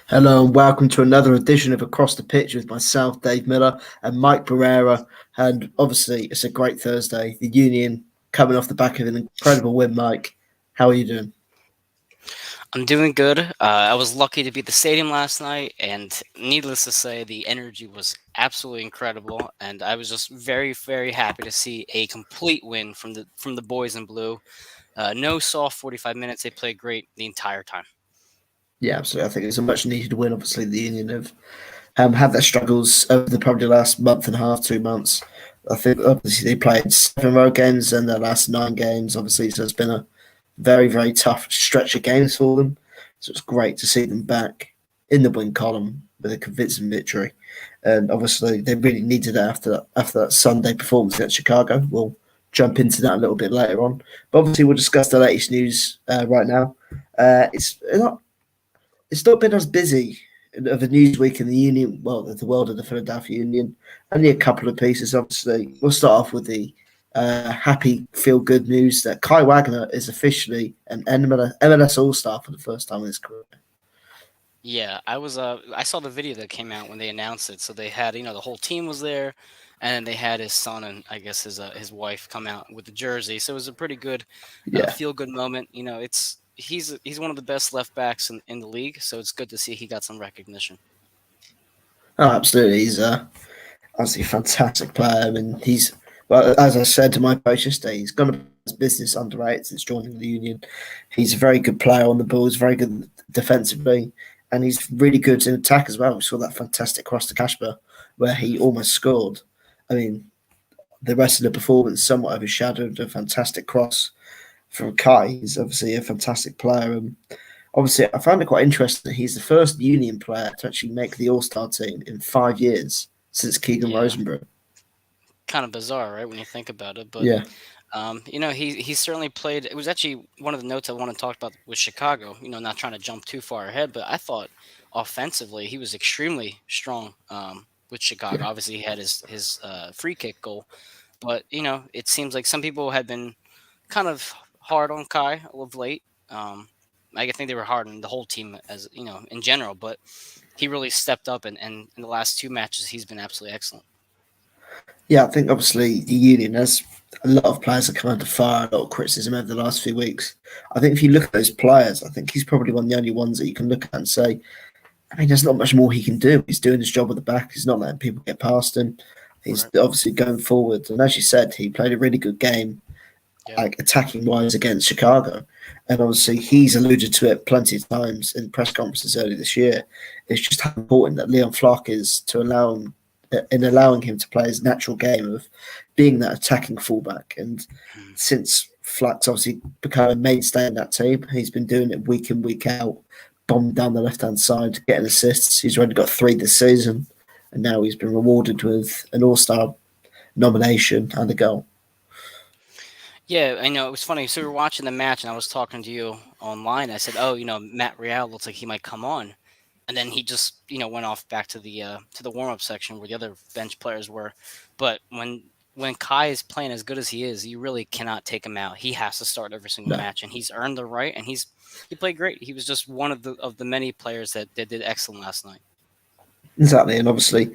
Hello and welcome to another edition of Across the Pitch with myself, Dave Miller, and Mike Barrera. And obviously, it's a great Thursday. The Union coming off the back of an incredible win, Mike. How are you doing? I'm doing good. I was lucky to be at the stadium last night, and needless to say, the energy was absolutely incredible. And I was just very, very happy to see a complete win from the boys in blue. No soft 45 minutes. They played great the entire time. Yeah, absolutely. I think it's a much needed win. Obviously, the Union have had their struggles over the probably last month and a half, 2 months. I think obviously they played 7 road games in their last 9 games. Obviously, so it's been a very, very tough stretch of games for them. So it's great to see them back in the win column with a convincing victory. And obviously, they really needed it after that Sunday performance against Chicago. We'll jump into that a little bit later on. But obviously, we'll discuss the latest news right now. It's not been as busy of a news week in the Union, well, the world of the Philadelphia Union. Only a couple of pieces, obviously. We'll start off with the happy, feel good news that Kai Wagner is officially an MLS All Star for the first time in his career. Yeah, I saw the video that came out when they announced it. So they had, the whole team was there, and then they had his son and I guess his wife come out with the jersey. So it was a pretty good, Yeah, feel good moment. He's one of the best left backs in the league. So it's good to see he got some recognition. oh, absolutely. He's obviously a fantastic player. I mean, well, as I said to my coach yesterday, he's gone about his business underrated since joining the Union. He's a very good player on the ball. He's very good defensively, and he's really good in attack as well. We saw that fantastic cross to Casper where he almost scored. I mean, the rest of the performance somewhat overshadowed a fantastic cross from Kai. He's obviously a fantastic player. And obviously, I found it quite interesting that he's the first Union player to actually make the All Star team in 5 years since Keegan Yeah, Rosenberg. kind of bizarre, right, when you think about it. But Yeah, he certainly played. It was actually one of the notes I want to talk about with Chicago. Not trying to jump too far ahead, but I thought offensively he was extremely strong with Chicago. yeah, Obviously, he had his free kick goal, but it seems like some people had been kind of hard on Kai of late. I think they were hard on the whole team as in general, but he really stepped up, and in the last two matches he's been absolutely excellent. yeah. I think obviously the Union has a lot of players that come under fire, a lot of criticism over the last few weeks. I think if you look at those players, I think he's probably one of the only ones that you can look at and say, I mean, there's not much more he can do. He's doing his job at the back. He's not letting people get past him. He's Right. obviously going forward. And as you said, he played a really good game, Yeah. like attacking wise against Chicago. And obviously, he's alluded to it plenty of times in press conferences earlier this year. It's just how important that Leon Flock is to allowing him to play his natural game of being that attacking fullback. And Mhm. since Flack's obviously become a mainstay in that team, he's been doing it week in, week out, bombed down the left hand side, getting assists. He's already got 3 this season, and now he's been rewarded with an All Star nomination and a goal. Yeah, I know. It was funny. So we were watching the match, and I was talking to you online. I said, "Oh, Matt Real looks like he might come on," and then he just, went off back to the warm up section where the other bench players were. But when Kai is playing as good as he is, you really cannot take him out. He has to start every single No, match, and he's earned the right. And he played great. He was just one of the many players that did excellent last night. exactly. And obviously,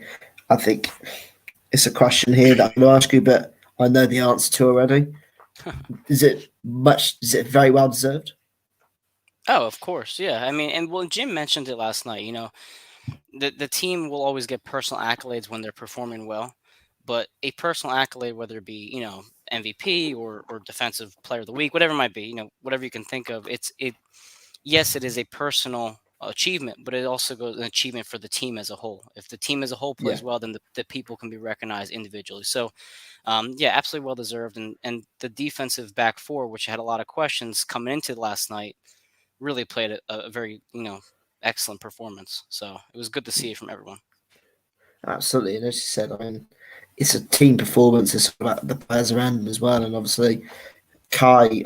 I think it's a question here that I'm going to ask you, but I know the answer to already. Is it much? Is it very well deserved? Oh, of course, yeah. I mean, and well, Jim mentioned it last night. The team will always get personal accolades when they're performing well, but a personal accolade, whether it be MVP or defensive player of the week, whatever it might be, whatever you can think of, it. Yes, it is a personal achievement, but it also goes an achievement for the team as a whole. If the team as a whole Yeah. plays well, then the people can be recognized individually. So, yeah, absolutely well deserved. And the defensive back four, which had a lot of questions coming into last night, really played a very excellent performance. So it was good to see it from everyone. Absolutely. And as you said, I mean, it's a team performance. It's about the players around him as well. And obviously, Kai,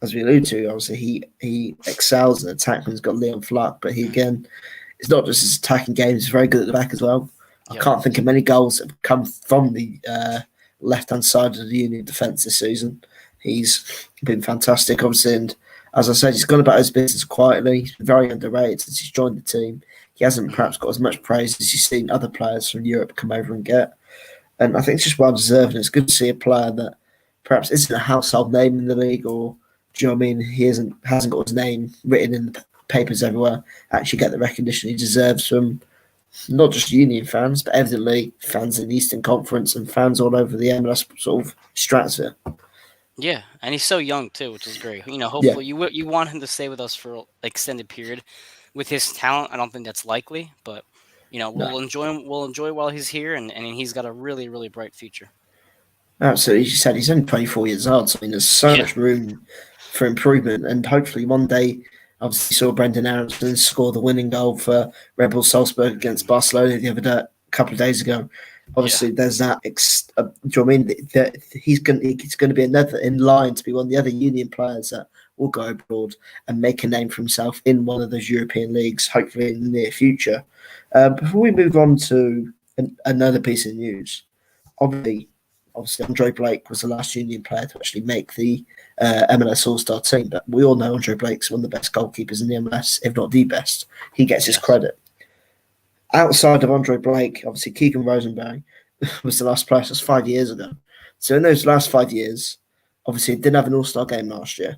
as we alluded to, obviously he excels in attack when he's got Leon Flack, but he Mhm. again, it's not just his attacking game; he's very good at the back as well. I Yep. can't think of many goals that have come from the left hand side of the Union defence this season. He's been fantastic, obviously, and as I said, he's gone about his business quietly. He's been very underrated since he's joined the team. he hasn't Mhm. perhaps got as much praise as you've seen other players from Europe come over and get. And I think it's just well deserved. And it's good to see a player that perhaps isn't a household name in the league, or do you know what I mean? He hasn't got his name written in the papers everywhere. Actually, get the recognition he deserves from not just Union fans, but evidently fans in the Eastern Conference and fans all over the MLS sort of stratosphere. Yeah, and he's so young too, which is great. Yeah, Hopefully you want him to stay with us for an extended period. With his talent, I don't think that's likely, but no, we'll enjoy him. We'll enjoy while he's here, and he's got a really really bright future. absolutely. As you said, he's only 24 years old, so I mean, there's so Yeah, much room for improvement. And hopefully, one day, obviously, saw Brendan Aronson score the winning goal for Red Bull Salzburg against Barcelona the other day, a couple of days ago. yeah, Obviously, there's that. Do you know what I mean? That he's going to be another in line to be one of the other Union players that will go abroad and make a name for himself in one of those European leagues, hopefully in the near future. Before we move on to another piece of news, obviously, obviously Andre Blake was the last Union player to actually make the MLS All Star team. But we all know Andre Blake's one of the best goalkeepers in the MLS, if not the best. He gets his yes, credit. Outside of Andre Blake, obviously Keegan Rosenberg was the last player. That's 5 years ago. So in those last 5 years, obviously it didn't have an All Star game last year.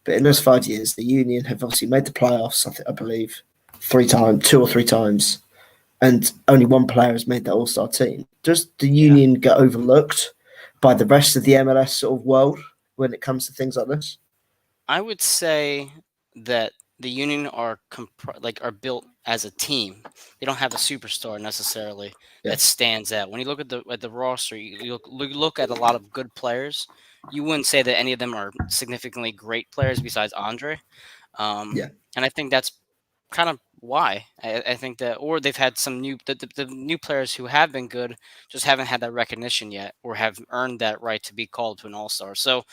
But in those correct. 5 years, the Union have obviously made the playoffs. I believe 3 times, 2 or 3 times, and only one player has made that All Star team. Does the Yeah. Union get overlooked by the rest of the MLS sort of world when it comes to things like this? I would say that the Union are built as a team. They don't have a superstar necessarily Yeah, that stands out. When you look at the roster, you look at a lot of good players. You wouldn't say that any of them are significantly great players besides Andre. yeah, And I think that's kind of why I think that, or they've had some the new players who have been good just haven't had that recognition yet, or have earned that right to be called to an All Star. So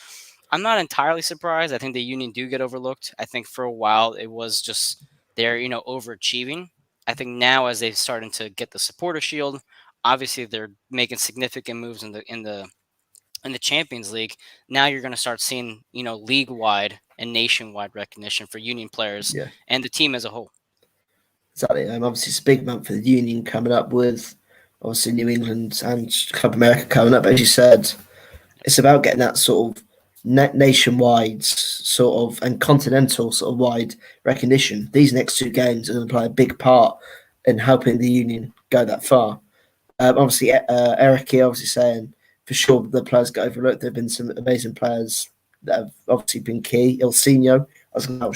I'm not entirely surprised. I think the Union do get overlooked. I think for a while it was just they're overachieving. I think now as they're starting to get the supporter shield, obviously they're making significant moves in the Champions League. Now you're going to start seeing league wide and nationwide recognition for Union players yeah. and the team as a whole. Exactly. Obviously, it's a big month for the Union coming up with obviously New England and Club America coming up. As you said, it's about getting that sort of nationwide sort of and continental sort of wide recognition. These next 2 games are going to play a big part in helping the Union go that far. Obviously, Eric here obviously saying for sure the players get overlooked. There have been some amazing players that have obviously been key. I was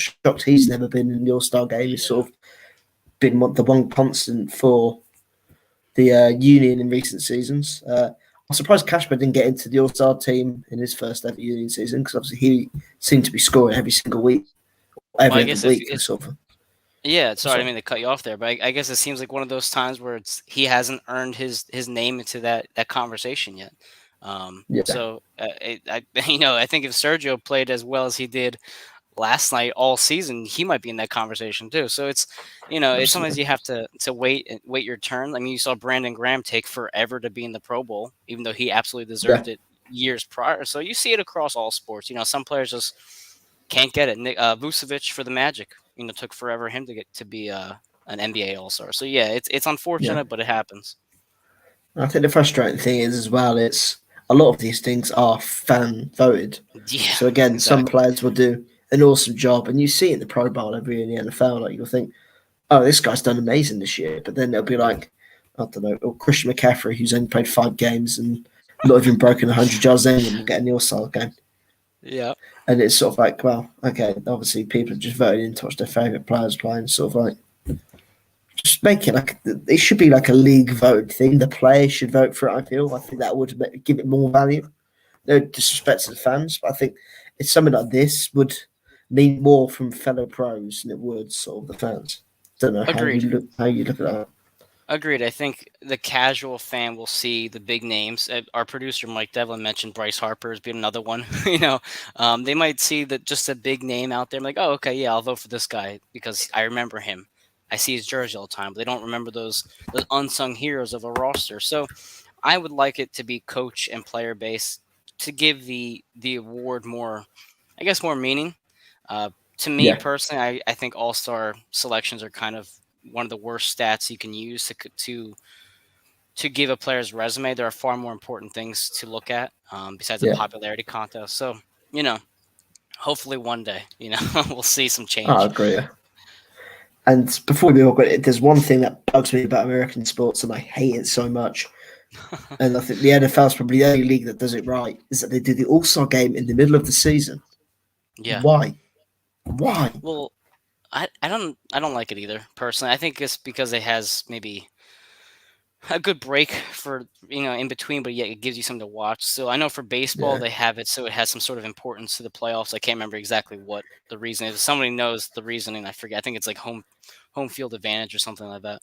shocked he's never been in the All Star game. He's Yeah. sort of been the one constant for the Union in recent seasons. I'm surprised Cashman didn't get into the All Star team in his first ever Union season because obviously he seemed to be scoring every single week, Well, every I other guess if week, and it's sort of. yeah, sorry, I Sorry. didn't mean to cut you off there, but I guess it seems like one of those times where he hasn't earned his name into that conversation yet. Yeah, So I think if Sergio played as well as he did last night all season, he might be in that conversation too. So it's sometimes absolutely. you have to wait your turn. I mean, you saw Brandon Graham take forever to be in the Pro Bowl, even though he absolutely Yeah, deserved it years prior. So you see it across all sports. Some players just can't get it. Vucevic for the Magic, took forever him to get to be an NBA All Star. So yeah, it's yeah. unfortunate, but it happens. I think the frustrating thing is as well, it's a lot of these things are fan voted. Yeah, So again, some exactly. players will do an awesome job, and you see it in the Pro Bowl every year in the NFL. Like you'll think, oh, this guy's done amazing this year, but then they'll be like, I don't know, or Christian McCaffrey, who's only played 5 games and not even broken 100 yards in, will get a Neil style game. Yeah, And it's sort of like, well, okay, obviously people are just voting in to watch their favourite players playing, sort of like, just make it like, it should be like a league vote thing. The players should vote for it, I feel. I think that would give it more value. No disrespect to the fans, but I think it's something like this would need more from fellow pros than it would sort of the fans. Don't know agreed. how you look at that. Agreed. I think the casual fan will see the big names. Our producer Mike Devlin mentioned Bryce Harper as being another one. They might see that just a big name out there, like, oh, okay, yeah, I'll vote for this guy because I remember him. I see his jersey all the time. But they don't remember those unsung heroes of a roster. So I would like it to be coach and player based to give the award more, I guess, more meaning. To me Yeah, personally, I think all star selections are kind of one of the worst stats you can use to give a player's resume. There are far more important things to look at besides a Yeah, popularity contest. So you know, hopefully one day, we'll see some I change. agree. And before we move on, there's one thing that bugs me about American sports, and I hate it so much. And I think the NFL is probably the only league that does it right. Is that they do the All Star game in the middle of the season? Yeah. Why? Why? Well, I don't like it either personally. I think it's because it has maybe a good break for in between, but yet it gives you something to watch. So I know for baseball Yeah, they have it so it has some sort of importance to the playoffs. I can't remember exactly what the reason is. If somebody knows the reasoning, I forget. I think it's like home field advantage or something like that.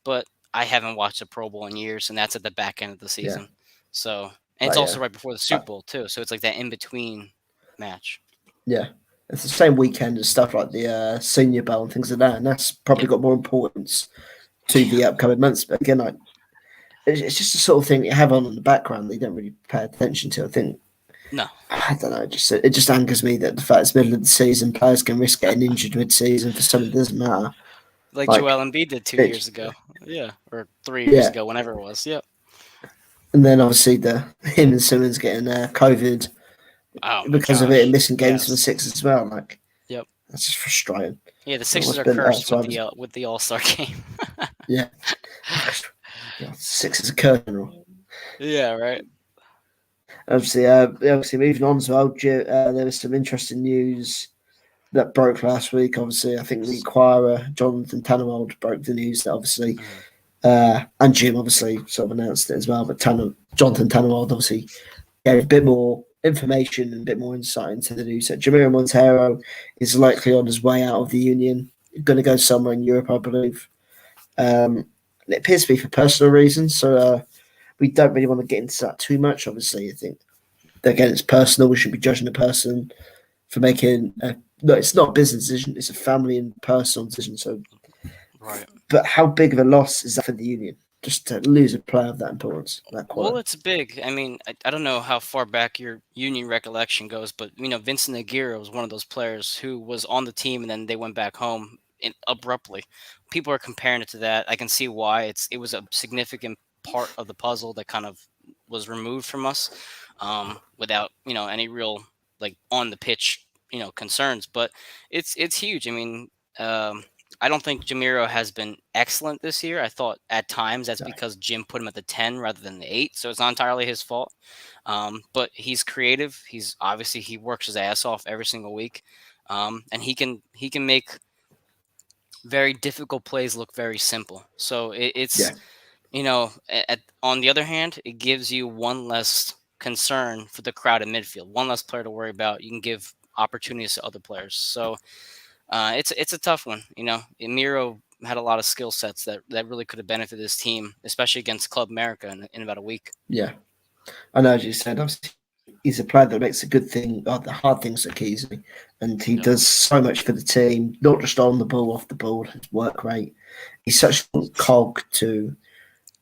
But I haven't watched a Pro Bowl in years, and that's at the back end of the yeah, season. So and it's like also yeah, right before the uh, Super Bowl too. So it's like that in between match. yeah. It's the same weekend as stuff like the Senior Bowl and things like that, and that's probably Yep. got more importance to the upcoming months. But again, like it's just the sort of thing you have on in the background that you don't really pay attention to. I think No, I don't know. It just angers me that the fact it's middle of the season, players can risk getting injured mid-season for something that doesn't matter. like Joel Like Embiid did 2 years it, ago. Yeah, or 3 years yeah. ago, whenever it was. Yep. And then obviously the him and Simmons getting COVID Oh my because of it and gosh. missing games for the Yes. Sixers as well. Like Yep. that's just frustrating. Yeah, the It Sixers must are have been cursed so I was with the All Star game. yeah. Yeah, Sixers are curtain. Yeah, right. Obviously moving on as well. There was some interesting news that broke last week. Obviously, I think the Inquirer, Jonathan Tannenwald, broke the news that obviously, Mhm. and Jim obviously sort of announced it as well. But Jonathan Tannenwald obviously gave a bit more information and a bit more insight into the news that Jamiro Montero is likely on his way out of the union, going to go somewhere in Europe, I believe. It appears to be for personal reasons, so we don't really want to get into that too much. Obviously, I think again it's personal. We should be judging the person for making a no. It's not a business decision; it's a family and personal decision. So, Right. but how big of a loss is that for the union? Just to lose a player of that importance, that Well, quality. it's big. I mean, I don't know how far back your Union recollection goes, but Vincent Aguirre was one of those players who was on the team and then they went back home abruptly. People are comparing it to that. I can see why. It was a significant part of the puzzle that kind of was removed from us without any real like on the pitch concerns. But it's huge. I mean. Um, I don't think Jamiro has been excellent this year. I thought at times that's So, because Jim put him at the 10 rather than the 8, so it's not entirely his fault. But he's creative. He's obviously he works his ass off every single week, and he can make very difficult plays look very simple. So it's yeah, on the other hand, it gives you one less concern for the crowd in midfield, one less player to worry about. You can give opportunities to other players. So it's a tough one. Miro had a lot of skill sets that really could have benefited his team, especially against Club America in about a week. yeah. I know, as you said, obviously he's a player that makes a good thing, or the hard things look easy, and he Yep. does so much for the team, not just on the ball, off the ball. His work rate. He's such a cog to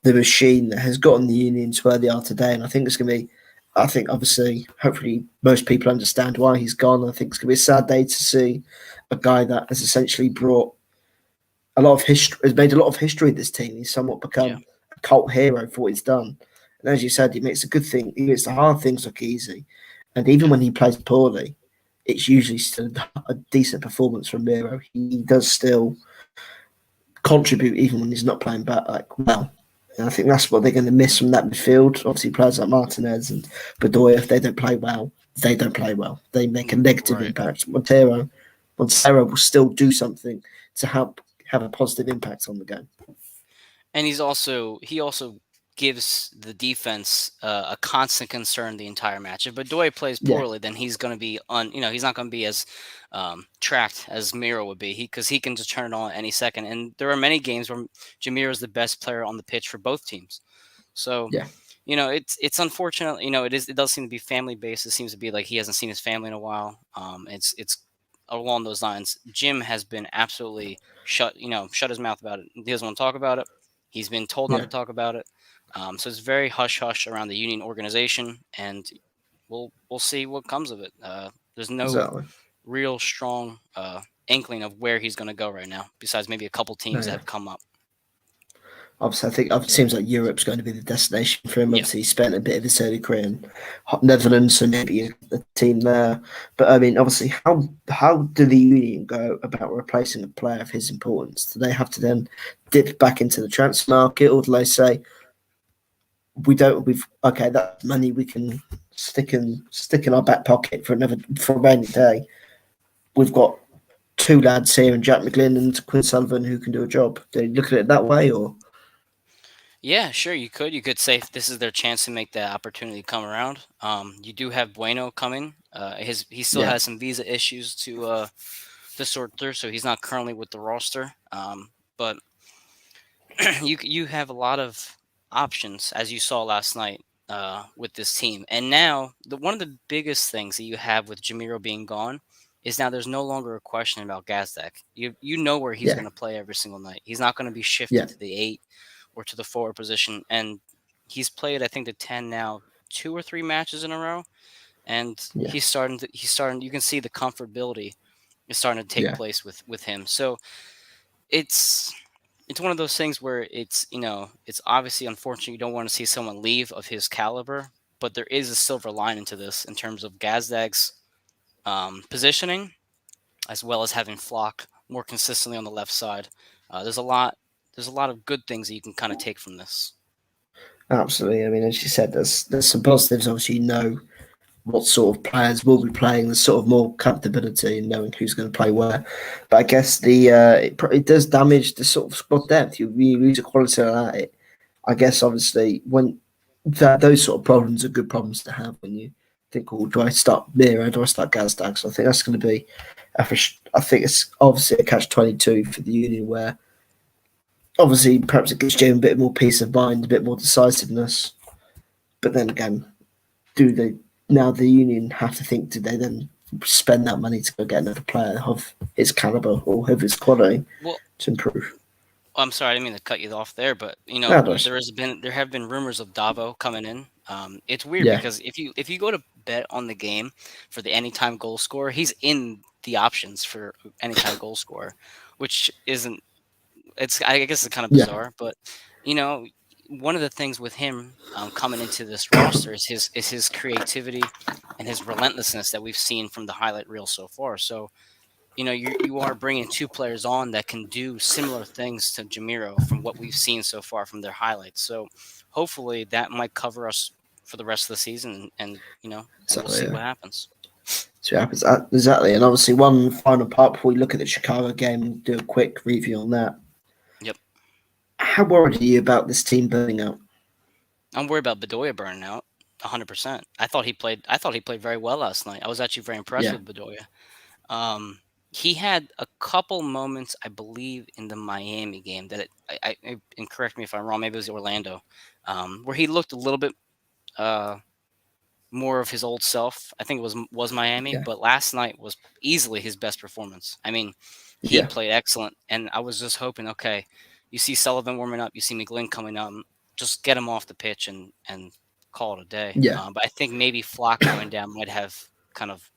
the machine that has gotten the union to where they are today. And I think it's going to be, I think obviously, hopefully, most people understand why he's gone. I think it's going to be a sad day to see a guy that has essentially brought a lot of history, has made a lot of history in this team. He's somewhat Yeah. become a cult hero for what he's done. And as you said, he makes a good thing, he makes the hard things look easy. And even Yeah. when he plays poorly, it's usually still a decent performance from Miro. He does still contribute even when he's not playing back like well. And I think that's what they're going to miss from that midfield. Obviously, players like Martinez and Bedoya, if they don't play well, they don't play well. They make a negative Right. impact. Montero will still do something to help have a positive impact on the game. And he also gives the defense a constant concern the entire match. If Bedoya plays Yeah, poorly, then he's going to be he's not going to be as tracked as Miro would be. Because he can just turn it on any second. And there are many games where Jameer is the best player on the pitch for both teams. So, yeah, it's unfortunate. It does seem to be family based. It seems to be like he hasn't seen his family in a while. It's along those lines. Jim has been absolutely shut his mouth about it. He doesn't want to talk about it. He's been told not yeah, to talk about it. So it's very hush hush around the union organization, and we'll see what comes of it. There's no exactly. real strong inkling of where he's going to go right now, besides maybe a couple No, teams that yeah. have come up. Obviously, I think it seems like Europe's going to be the destination for him. Yeah. Obviously, he spent a bit of his early career in Netherlands, so maybe a team there. But I mean, obviously, how do the Union go about replacing a player of his importance? Do they have to then dip back into the transfer market, or do they say we don't? We've okay, that's money we can stick in our back pocket for a rainy day. We've got two lads here, and Jack McGlynn and Quinn Sullivan, who can do a job. Do they look at it that way, or Yeah, sure. You could. You could say if this is their chance to make that opportunity come around. You do have Bueno coming. He still yeah, has some visa issues to sort through, so he's not currently with the roster. But you have a lot of options, as you saw last night with this team. And now, one of the biggest things that you have with Jamiro being gone is now there's no longer a question about Gazdeck. You know where he's yeah, going to play every single night. He's not going to be shifted yeah, to the 8 or to the forward position. And he's played, I think, the 10 now, 2 or 3 matches in a row. And yeah, he's starting. You can see the comfortability is starting to take yeah. place with him. So it's it's one of those things where it's obviously unfortunate you don't want to see someone leave of his caliber, but there is a silver lining to this in terms of Gazdag's positioning, as well as having Flock more consistently on the left side. There's a lot of good things that you can kind of take from this. Absolutely. I mean, as you said, there's some positives. Obviously, you know what sort of players will be playing. There's sort of more comfortability in knowing who's going to play where. But I guess it does damage the sort of squad depth. You lose a quality like that. I guess obviously when those sort of problems are good problems to have when you think, oh, do I start Mira? Do I start Gazdag? So I think that's going to be. I think it's obviously a catch-22 for the Union where obviously perhaps it gives Jim a bit more peace of mind, a bit more decisiveness. But then again, do they now the Union have to think? Do they then spend that money to go get another player of his caliber or of his quality Well, to improve? I'm sorry, I didn't mean to cut you off there, but That does. there have been rumors of Davo coming in. It's weird Yeah, because if you go to bet on the game for the anytime goal scorer, he's in the options for anytime goal scorer, which isn't. I guess it's kind of yeah, bizarre, but you know, one of the things with him coming into this roster is his creativity and his relentlessness that we've seen from the highlight reel so far. So you are bringing 2 players on that can do similar things to Jamiro from what we've seen so far from their highlights. So hopefully that might cover us for the rest of the season, and we'll exactly. see Yeah. what happens. So it happens exactly. And obviously, one final part before we look at the Chicago game and do a quick review on that. Yep. How worried are you about this team burning out? I'm worried about Bedoya burning out 100%. I thought he played very well last night. I was actually very impressed Yeah, with Bedoya. Um, he had a couple moments, I believe, in the Miami game that and correct me if I'm wrong, maybe it was Orlando, where he looked a little bit uh, more of his old self. I think it was Miami, yeah, but last night was easily his best performance. I mean, he yeah, played excellent, and I was just hoping, okay, you see Sullivan warming up, you see McGlynn coming up, just get him off the pitch and call it a day. yeah. But I think maybe Flock going down might have kind of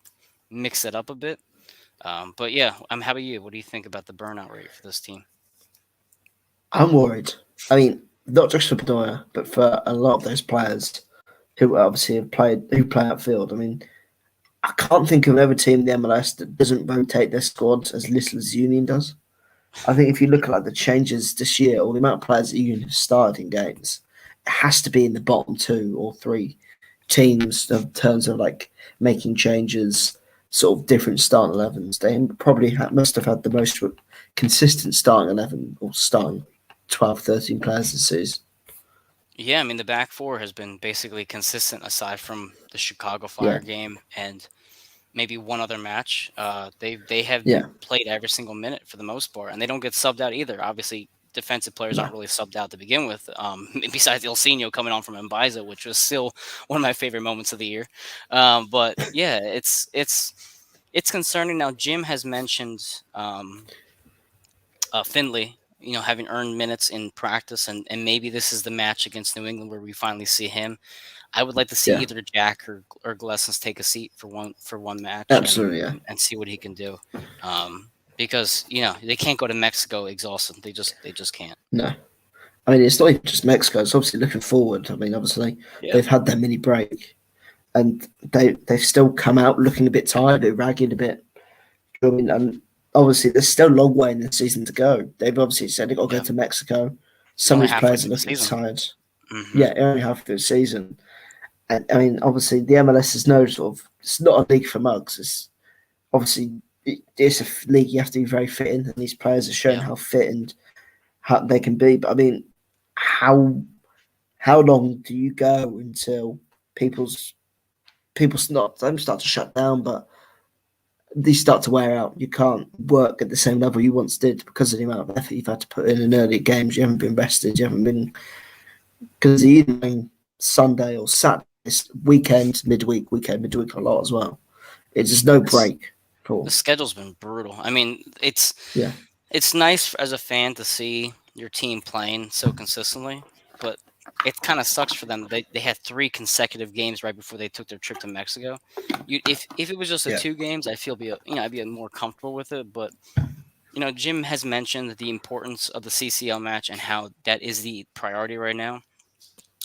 mixed it up a bit. But yeah, how about you? What do you think about the burnout rate for this team? I'm worried. I mean, not just for Bedoya, but for a lot of those players who obviously who play outfield. I mean, I can't think of another team in the MLS that doesn't rotate their squads as little as Union does. I think if you look at like the changes this year or the amount of players that Union have started in games, it has to be in the bottom 2 or 3 teams in terms of like making changes, sort of different starting 11s. They probably must have had the most consistent starting 11 or starting 12, 13 players this season. Yeah, I mean the back four has been basically consistent aside from the Chicago Fire Yeah, game and maybe one other match. They have yeah, played every single minute for the most part, and they don't get subbed out either. Obviously, defensive players aren't no, really subbed out to begin with. Besides Ilsinho coming on from Mbiza, which was still one of my favorite moments of the year. But yeah, it's concerning. Now, Jim has mentioned Finley. Having earned minutes in practice, and maybe this is the match against New England where we finally see him. I would like to see yeah, either Jack or Glessons take a seat for one match and absolutely, yeah. and see what he can do. Um, because they can't go to Mexico exhausted. They just can't. No, I mean it's not even just Mexico. It's obviously looking forward. I mean, obviously Yeah, they've had their mini break, and they've still come out looking a bit tired, a bit ragged, a bit. I mean, and obviously there's still a long way in the season to go. They've obviously said they've got to go yeah. to Mexico. We're Some of only these halfway players are through the looking season. tired. Hmm. Yeah, only half the season. And I mean, obviously the MLS is no sort of. It's not a league for mugs. It's obviously it's a league you have to be very fit in, and these players are showing Yeah. how fit and how they can be. But I mean, how how long do you go until people's people's not don't start to shut down, but these start to wear out. You can't work at the same level you once did because of the amount of effort you've had to put in early games. You haven't been rested. You haven't been because either playing Sunday or Saturday, weekend, midweek a lot as well. It's just no This break for the schedule's been brutal. I mean, yeah, it's nice as a fan to see your team playing so consistently, but it kind of sucks for them. They had three consecutive games right before they took their trip to Mexico. If it was just the yeah, two games, I feel I'd be more comfortable with it. But Jim has mentioned the importance of the CCL match and how that is the priority right now.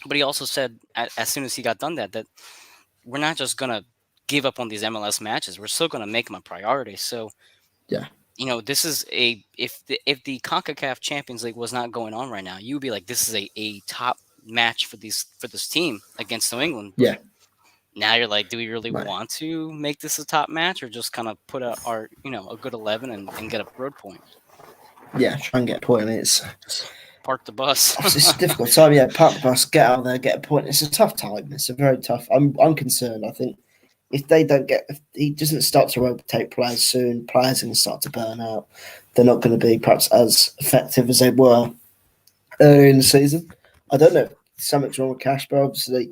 But he also said as soon as he got done that we're not just gonna give up on these MLS matches. We're still gonna make them a priority. So yeah, this is a if the CONCACAF Champions League was not going on right now, you would be like, this is a top match for this team against New England. But yeah. now you're like, do we really No, want to make this a top match, or just kind of put out our a good 11 and get a road point? yeah. Try and get a point. I mean, Just park the bus. it's a difficult time. Yeah, park the bus, get out there, get a point. It's a tough time. It's a very tough. I'm concerned. I think if he doesn't start to rotate players soon, players are going to start to burn out. They're not going to be perhaps as effective as they were earlier in the season. I don't know if something's wrong with Cash, but obviously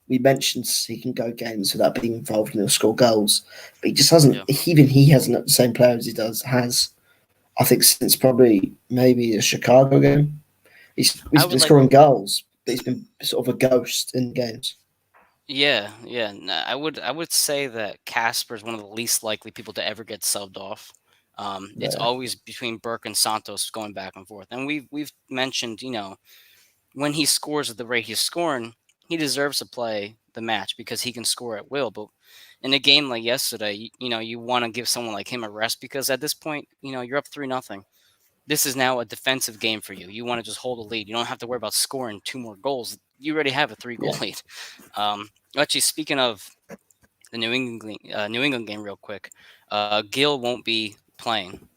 we mentioned he can go games without being involved and he'll score goals. But he just hasn't, Yeah, even he hasn't the same player as he has, I think, since probably maybe a Chicago game. I He's would been like. scoring goals, but he's been sort of a ghost in games. Yeah, yeah. I would say that Casper is one of the least likely people to ever get subbed off. It's Yeah, always between Burke and Santos going back and forth, and we've mentioned, when he scores at the rate he's scoring, he deserves to play the match because he can score at will. But in a game like yesterday, you want to give someone like him a rest because at this point, you're up 3-0. This is now a defensive game for you. You want to just hold a lead. You don't have to worry about scoring two more goals. You already have a three-goal yeah. lead. Actually, speaking of the New England game, real quick, Gill won't be playing.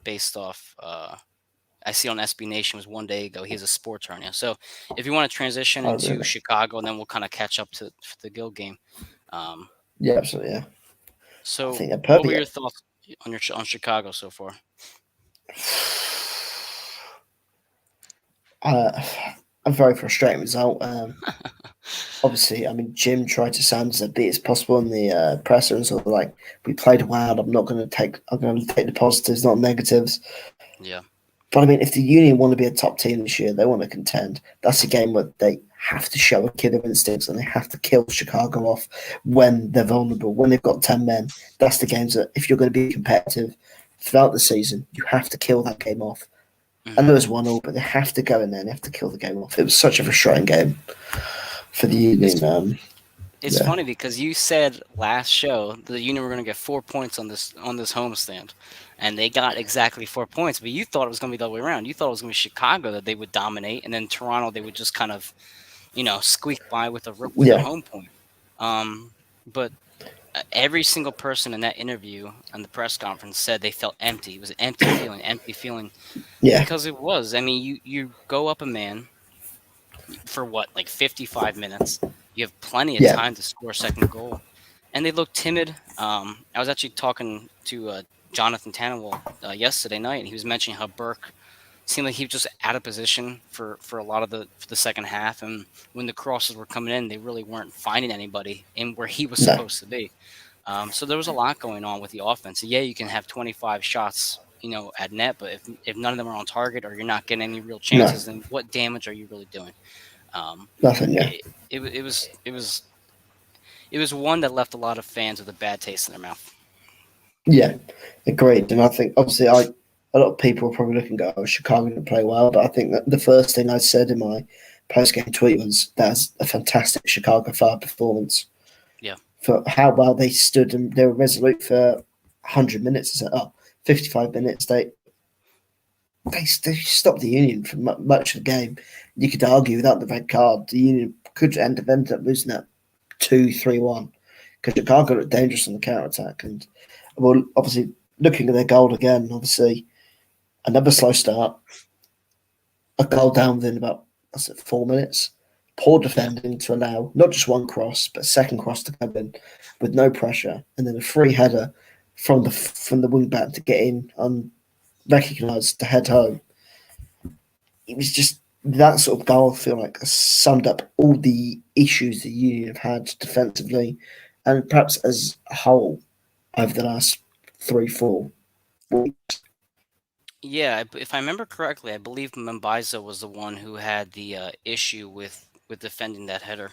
Based off, I see on SB Nation was 1 day ago. He has a sports hernia. So, if you want to transition Oh, into really? Chicago, and then we'll kind of catch up to the Gill game. Um, Yeah, absolutely. Yeah, I so, think they're what were perfect. your thoughts on Chicago so far? Uh, a very frustrating result. Obviously, I mean, Jim tried to sound as upbeat as possible in the presser and sort of like, we played well. I'm going to take the positives, not negatives. Yeah. But I mean, if the Union want to be a top team this year, they want to contend. That's a game where they have to show a killer instincts and they have to kill Chicago off when they're vulnerable. When they've got 10 men, that's the games that if you're going to be competitive throughout the season, you have to kill that game off. I know Hmm. it's 1-0, but they have to go in there and they have to kill the game off. It was such a frustrating game for the Union. It's It's Yeah, funny because you said last show the Union were going to get 4 points on this homestand, and they got exactly 4 points. But you thought it was going to be the other way around. You thought it was going to be Chicago that they would dominate, and then Toronto they would just kind of squeak by with a yeah, home point. But every single person in that interview and the press conference said they felt empty. It was an empty feeling yeah, because it was. I mean, you go up a man for what, like 55 minutes. You have plenty of yeah. time to score a second goal. And they look timid. I was actually talking to Jonathan Tannewell yesterday night, and he was mentioning how Burke seemed like he was just out of position for a lot of the second half. And when the crosses were coming in, they really weren't finding anybody in where he was No, supposed to be. So there was a lot going on with the offense. Yeah, you can have 25 shots, at net, but if none of them are on target or you're not getting any real no, chances, then what damage are you really doing? Um, nothing. Yeah, it was one that left a lot of fans with a bad taste in their mouth. Yeah, agreed. And I think obviously a lot of people are probably looking at, oh, Chicago didn't play well, but I think that the first thing I said in my post game tweet was that's a fantastic Chicago Fire performance Yeah. for how well they stood and they were resolute for 100 minutes. 55 minutes. They stopped the Union for much of the game. You could argue without the red card, the Union could end up losing that 2-3-1 because Chicago looked dangerous on the counter attack. And well, obviously looking at their goal again, obviously another slow start, a goal down within about 4 minutes. Poor Yeah. defending to allow not just one cross but a second cross to come in with no pressure, and then a free header from the wing back to get in unrecognised to head home. It was just that sort of goal. I feel like summed up all the issues the Union have had defensively, and perhaps as a whole over the last 3-4 weeks. Yeah, if I remember correctly, I believe Mbaizo was the one who had the issue with defending that header.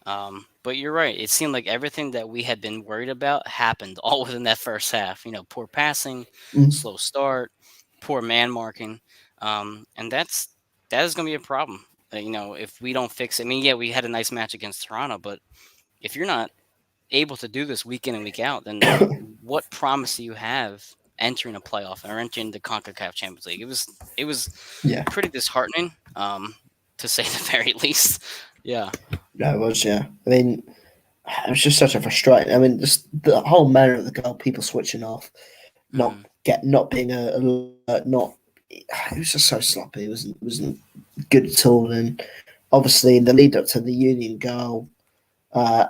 But you're right. It seemed like everything that we had been worried about happened all within that first half. Poor passing, Mm, slow start, poor man marking, and that is going to be a problem. If we don't fix it. I mean, yeah, we had a nice match against Toronto, but if you're not able to do this week in and week out, then what promise do you have entering a playoff or entering the CONCACAF Champions League? It was yeah, pretty disheartening, to say the very least. Yeah. no, it was. Yeah, I mean, it was just such a frustrating. I mean, just the whole manner of the goal, people switching off, Hmm. not being alert, not. It was just so sloppy. It wasn't good at all. And obviously, in the lead up to the Union goal, uh,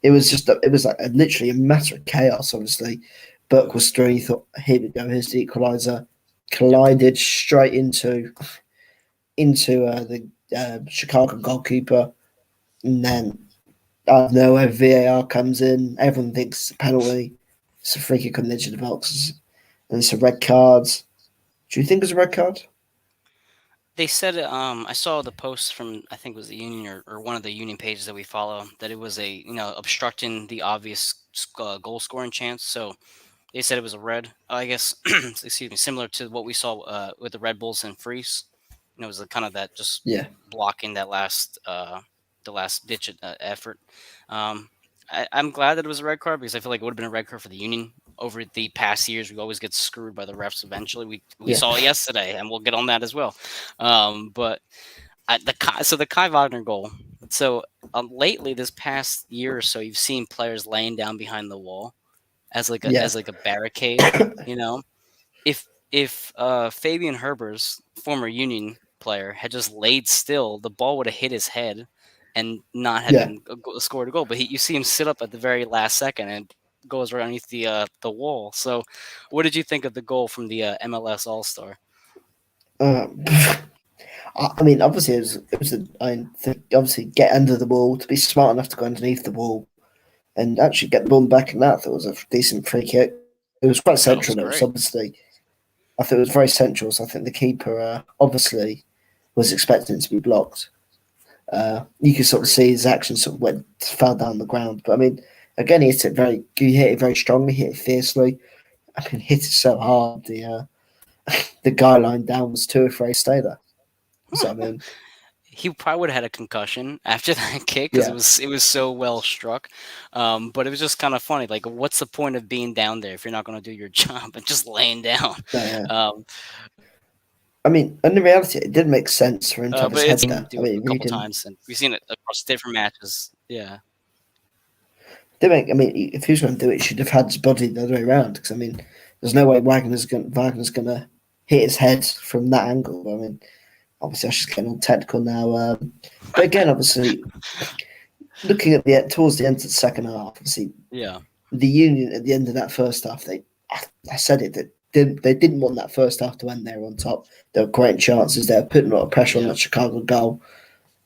it was like literally a matter of chaos. Obviously, Burke Hmm. was through. He thought, here we go. Here's the equaliser. Yep. Collided straight into the Chicago goalkeeper, and then out of nowhere, VAR comes in. Everyone thinks it's a penalty. It's a free kick on the edge of the box, and it's a red card. Do you think it's a red card? They said, I saw the post from, I think it was the Union, or one of the Union pages that we follow, that it was obstructing the obvious goal scoring chance. So they said it was a red. I guess, excuse me, similar to what we saw with the Red Bulls and Freeze. It was kind of that, just Yeah, blocking the last ditch effort. Um, I'm glad that it was a red card because I feel like it would have been a red card for the Union. Over the past years, we always get screwed by the refs. Eventually, we yeah, saw it yesterday, and we'll get on that as well. But the Kai Wagner goal. So lately, this past year or so, you've seen players laying down behind the wall as like a yeah, barricade. You know, if Fabian Herber's former Union player had just laid still, the ball would have hit his head and not had yeah. been scored a goal. But you see him sit up at the very last second and goes right underneath the wall. So, what did you think of the goal from the MLS All Star? Uh, I mean, obviously, I think obviously get under the wall to be smart enough to go underneath the wall and actually get the ball back. And that was a decent free kick. It was quite Oh, it was central. It was great. obviously I think it was very central. So I think the keeper obviously was expecting it to be blocked. You could sort of Agreed. see his action sort of fell down the ground. But I mean, again, he hit it very strongly, hit it fiercely. I mean, hit it so hard. The guy lying down was too afraid to stay there. So I mean, He probably would have had a concussion after that kick because yeah, it was so well struck. But it was just kind of funny. Like, what's the point of being down there if you're not going to do your job and just laying down? no, yeah. Um, I mean, in reality, it did make sense for him to have but his it's head seen there. I do it mean, a it really couple didn't. times, and we've seen it across different matches. Yeah. Did make. I mean, if he was going to do it, he should have had his body the other way around. Because I mean, there's no way Wagner's going to hit his head from that angle. I mean, obviously, I was just getting all technical now. But again, obviously, looking at the towards the end of the second half, obviously Yeah. the Union at the end of that first half, I said it that they didn't want that first half to end there on top. There were great chances. They were putting a lot of pressure on Yeah. the Chicago goal,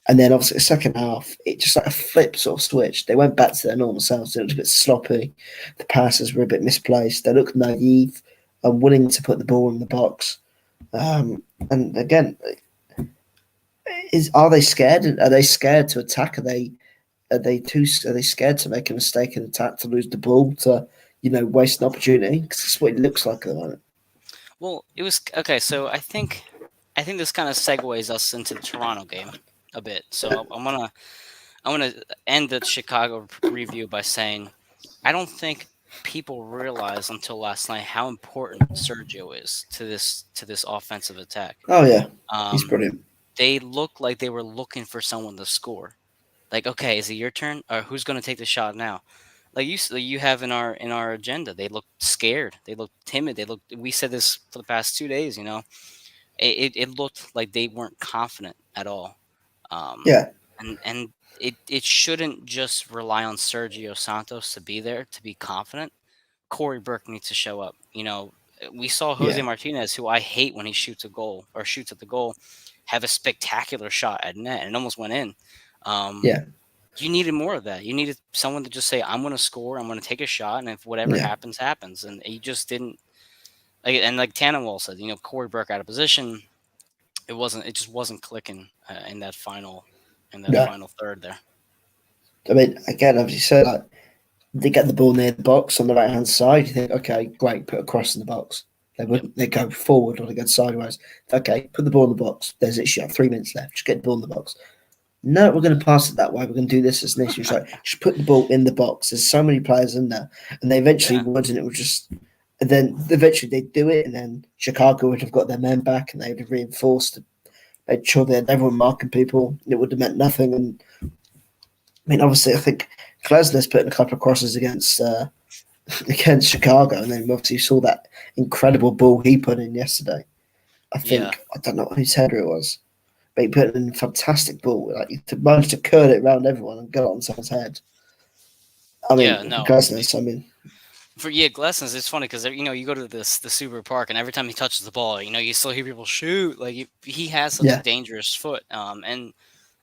and then obviously the second half, it just like a flip sort of switch. They went back to their normal selves. They looked a bit sloppy. The passes were a bit misplaced. They looked naive and willing to put the ball in the box. And again, are they scared? Are they scared to attack? Are they scared to make a mistake in attack to lose the ball waste an opportunity because that's what it looks like at the moment. Well, it was okay. So I think this kind of segues us into the Toronto game a bit. So I'm gonna end the Chicago review by saying I don't think people realized until last night how important Sergio is to this offensive attack. Oh yeah, he's Um, brilliant. they looked like they were looking for someone to score. Like, okay, is it your turn, or who's going to take the shot now? Like you have in our agenda, they look scared, they look timid, they look. We said this for the past 2 days. It looked like they weren't confident at all. Um, Yeah, and it shouldn't just rely on Sergio Santos to be there to be confident. Corey Burke needs to show up. We saw Jose yeah, Martinez, who I hate when he shoots a goal or shoots at the goal, have a spectacular shot at net and it almost went in. Um, yeah, you needed more of that. You needed someone to just say, "I'm going to score. I'm going to take a shot, and if whatever yeah, happens, happens." And he just didn't. Like Tannenwald said, Corey Burke out of position. It wasn't. It just wasn't clicking in that yeah. final third there. I mean, again, as you said, like, they get the ball near the box on the right hand side. You think, okay, great, put a cross in the box. They Yep. wouldn't. They go forward or they go sideways. Okay, put the ball in the box. There's it. You have 3 minutes left. Just get the ball in the box. No, we're going to pass it that way. We're going to do this as an issue. It's like, just put the ball in the box. There's so many players in there, and they eventually Yeah. would, and it was just. And then eventually they'd do it, and then Chicago would have got their men back, and they'd have reinforced. Made sure they had everyone marking people. It would have meant nothing. And I mean, obviously, I think Klesner's put in a couple of crosses against Chicago, and then obviously you saw that incredible ball he put in yesterday. Yeah. I don't know whose header it was, but he put in a fantastic ball. Like he managed to curl it around everyone and get it on someone's head. I mean, Yeah. No. Glasnost. I mean, Glessons, it's funny because you go to the Super Park and every time he touches the ball, you still hear people shoot. Like he has such a yeah, dangerous foot. And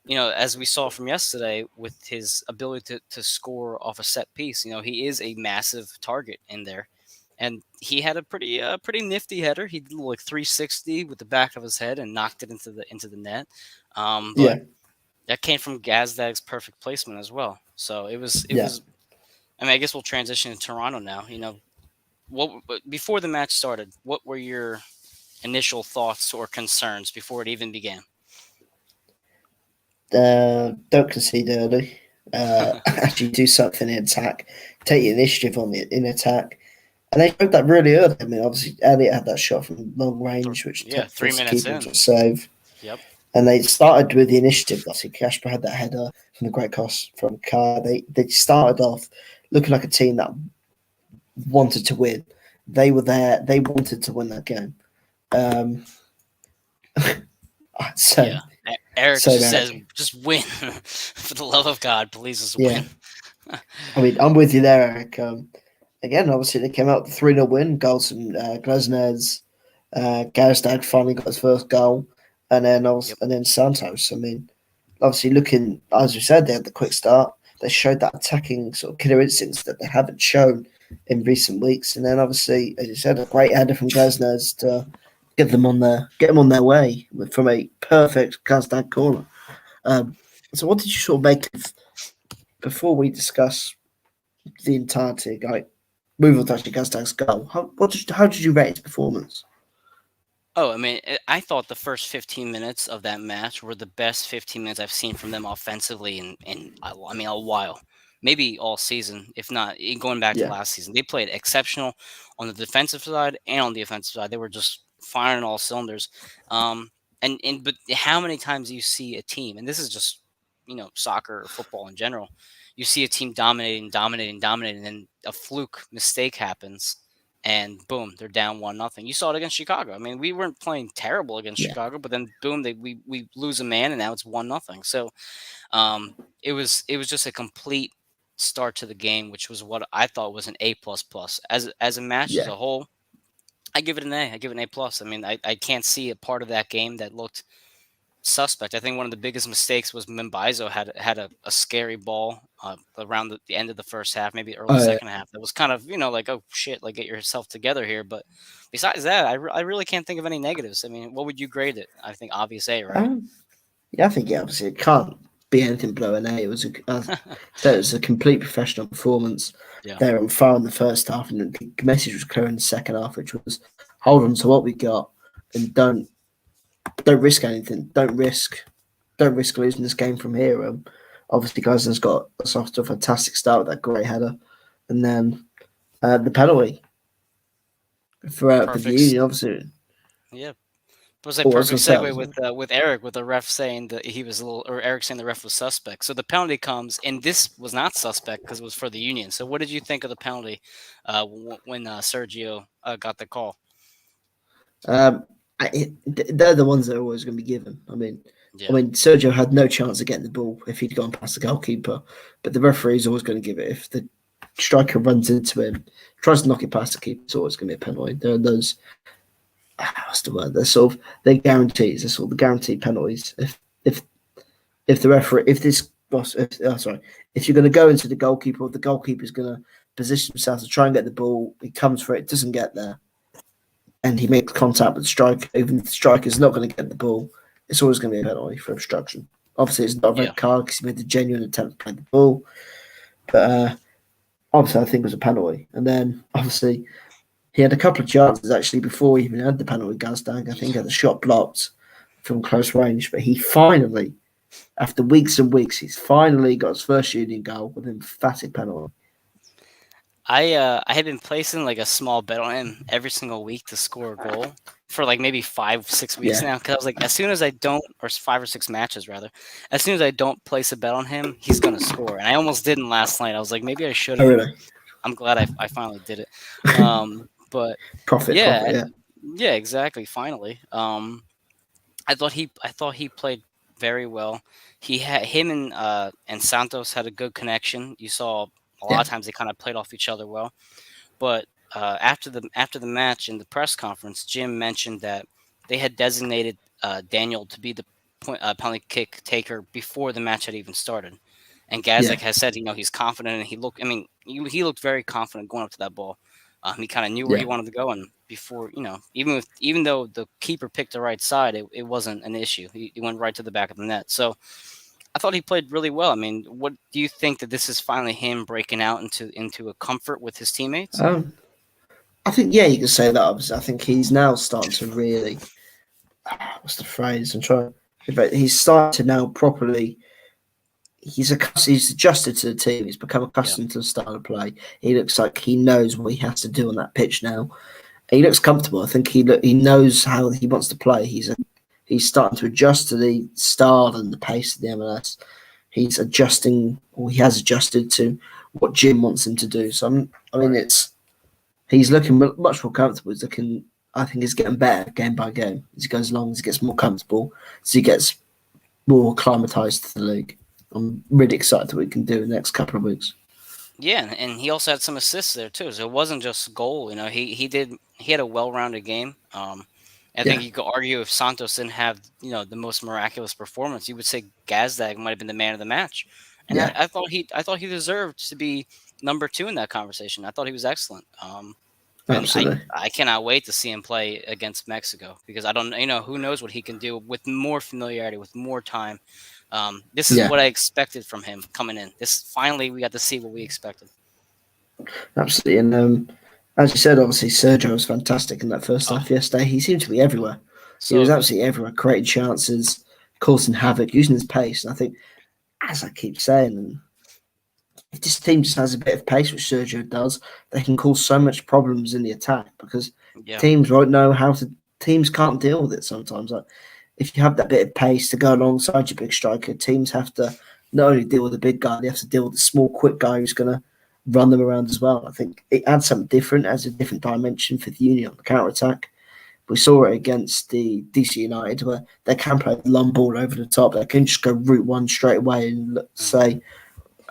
as we saw from yesterday with his ability to score off a set piece, he is a massive target in there. And he had a pretty nifty header. He did like 360 with the back of his head and knocked it into the net. But yeah, that came from Gazdag's perfect placement as well. So it was it yeah. was. I mean, I guess we'll transition to Toronto now. Before the match started, what were your initial thoughts or concerns before it even began? Don't concede early. Actually, do something in attack. Take the initiative on it in attack. And they showed that really early. I mean, obviously, Elliot had that shot from long range, which Yeah, three forced the minutes keeper in. into a save. Yep. And they started with the initiative. Obviously, Casper had that header from the great cross from Carr. They started off looking like a team that wanted to win. They were there. They wanted to win that game. Um, so Yeah. Eric so just says, Eric. just win. For the love of God, please just Yeah, win. I mean, I'm with you there, Eric. Again, obviously, they came out with a 3-0 win. Goals from Glesnes. Gazdag finally got his first goal. And then, Yep. and then Santos. I mean, obviously, looking, as we said, they had the quick start. They showed that attacking sort of killer instincts that they haven't shown in recent weeks. And then, obviously, as you said, a great header from Glesnes to get them on their way from a perfect Gazdag corner. Um, so, what did you sort of make of before we discuss the entirety? Like, move on to actually Gazdag's goal. How did you rate his performance? Oh, I mean, I thought the first 15 minutes of that match were the best 15 minutes I've seen from them offensively in I mean, a while. Maybe all season, if not going back to Yeah, last season. They played exceptional on the defensive side and on the offensive side. They were just firing all cylinders. Um, but how many times do you see a team, and this is just, soccer or football in general, you see a team dominating, dominating, dominating, and then a fluke mistake happens and boom, they're down 1-0. You saw it against Chicago. I mean, we weren't playing terrible against yeah, Chicago, but then boom, we lose a man, and now it's 1-0. So um, it was just a complete start to the game, which was what I thought was an A++. As a match as yeah. a whole, I give it an A. I give it an A+. I mean, I can't see a part of that game that looked suspect. I think one of the biggest mistakes was Mbaizo had a scary ball around the end of the first half, maybe early Uh, second half. That was kind of like, oh shit, like get yourself together here. But besides that, I really can't think of any negatives. I mean, what would you grade it? I think obvious A, right? yeah, I think yeah, obviously it can't. be anything below an A. It was it was a complete professional performance. Yeah. They were on fire in the first half, and the message was clear in the second half, which was hold on to what we got and don't risk anything. Don't risk losing this game from here. Obviously, Gosden's got us off to a fantastic start with that great header, and then the penalty for the Perfect. Union. Obviously, Yeah. It was a oh, I was perfect going to say, segue with Eric, with the ref saying that he was a little, or Eric saying the ref was suspect. So the penalty comes, and this was not suspect because it was for the Union. So what did you think of the penalty when Sergio got the call? they're the ones that are always going to be given. Yeah. Sergio had no chance of getting the ball if he'd gone past the goalkeeper, but the referee is always going to give it. If the striker runs into him, tries to knock it past the keeper, it's always going to be a penalty. There are those, what's the word? They're guarantees. They're sort of the guaranteed penalties. If the referee, if this boss, if you're going to go into the goalkeeper, or the goalkeeper's going to position himself to try and get the ball, he comes for it, doesn't get there, and he makes contact with the striker, even if the striker's not going to get the ball, it's always going to be a penalty for obstruction. Obviously, it's not a Yeah. red card because he made a genuine attempt to play the ball, but obviously, I think it was a penalty. And then, obviously, he had a couple of chances actually before he even had the penalty. Gazdag, I think, had the shot blocked from close range, but he finally, after weeks and weeks, he's finally got his first Union goal with an emphatic penalty. I had been placing like a small bet on him every single week to score a goal for like maybe 5-6 weeks now, because I was like, as soon as I don't, or 5 or 6 matches rather, as soon as I don't place a bet on him, he's gonna score. And I almost didn't last night. I was like, maybe I shouldn't. Oh, really? I'm glad I finally did it. But Profit, yeah, yeah. yeah, exactly. Finally, I thought he played very well. He had him and Santos had a good connection. You saw a lot Yeah. of times they kind of played off each other well. But after the match in the press conference, Jim mentioned that they had designated Daniel to be the penalty kick taker before the match had even started. And Yeah. Gazek has said, he's confident, and he looked. I mean, he looked very confident going up to that ball. He kind of knew where he Yeah. wanted to go, and before even though the keeper picked the right side, it wasn't an issue. He went right to the back of the net. So I thought he played really well. I mean, what do you think that this is finally him breaking out into a comfort with his teammates? I think, yeah, you can say that. Obviously, I think he's now starting to really, what's the phrase? He's starting to now properly. He's adjusted to the team. He's become Yeah, accustomed to the style of play. He looks like he knows what he has to do on that pitch now. He looks comfortable. I think he knows how he wants to play. He's starting to adjust to the style and the pace of the MLS. He's adjusting, or he has adjusted to what Jim wants him to do. So he's looking much more comfortable. I think he's getting better game by game as he goes along, as he gets more comfortable, as he gets more acclimatized to the league. I'm really excited that we can do in the next couple of weeks. yeah, and he also had some assists there too. So it wasn't just goal. He had a well-rounded game. I think Yeah, you could argue if Santos didn't have the most miraculous performance, you would say Gazdag might have been the man of the match. And yeah, I thought he deserved to be number two in that conversation. I thought he was excellent. And absolutely. I cannot wait to see him play against Mexico, because I don't, who knows what he can do with more familiarity, with more time. This is Yeah, what I expected from him coming in. This finally we got to see what we expected. absolutely. And as you said, obviously Sergio was fantastic in that first Oh, half yesterday. He seemed to be everywhere. He so was good. absolutely everywhere, creating chances, causing havoc, using his pace. And I think, as I keep saying, and if this team just has a bit of pace, which Sergio does, they can cause so much problems in the attack because Yeah, teams won't know how to. Teams can't deal with it sometimes. Like if you have that bit of pace to go alongside your big striker, teams have to not only deal with the big guy, they have to deal with the small, quick guy who's going to run them around as well. I think it adds something different, adds a different dimension for the Union on the counter attack. We saw it against the DC United where they can play the long ball over the top. They can just go route one straight away and hmm, say,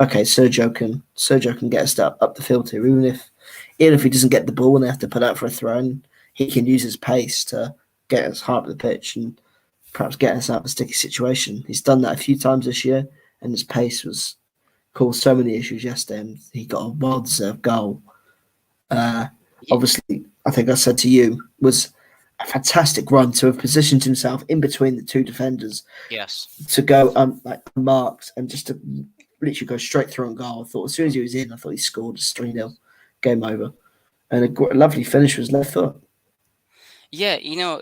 okay, Sergio can get us up the field here. Even if he doesn't get the ball and they have to put out for a throw, he can use his pace to get us high up the pitch and perhaps get us out of a sticky situation. He's done that a few times this year, and his pace was caused so many issues yesterday, and he got a well-deserved goal. Uh, yeah, Obviously, I think I said to you was a fantastic run to have positioned himself in between the two defenders Yes. to go like marked and just to literally go straight through on goal. I thought as soon as he was in, I thought he scored. It's 3-0, game over, and a lovely finish with his left foot. Yeah,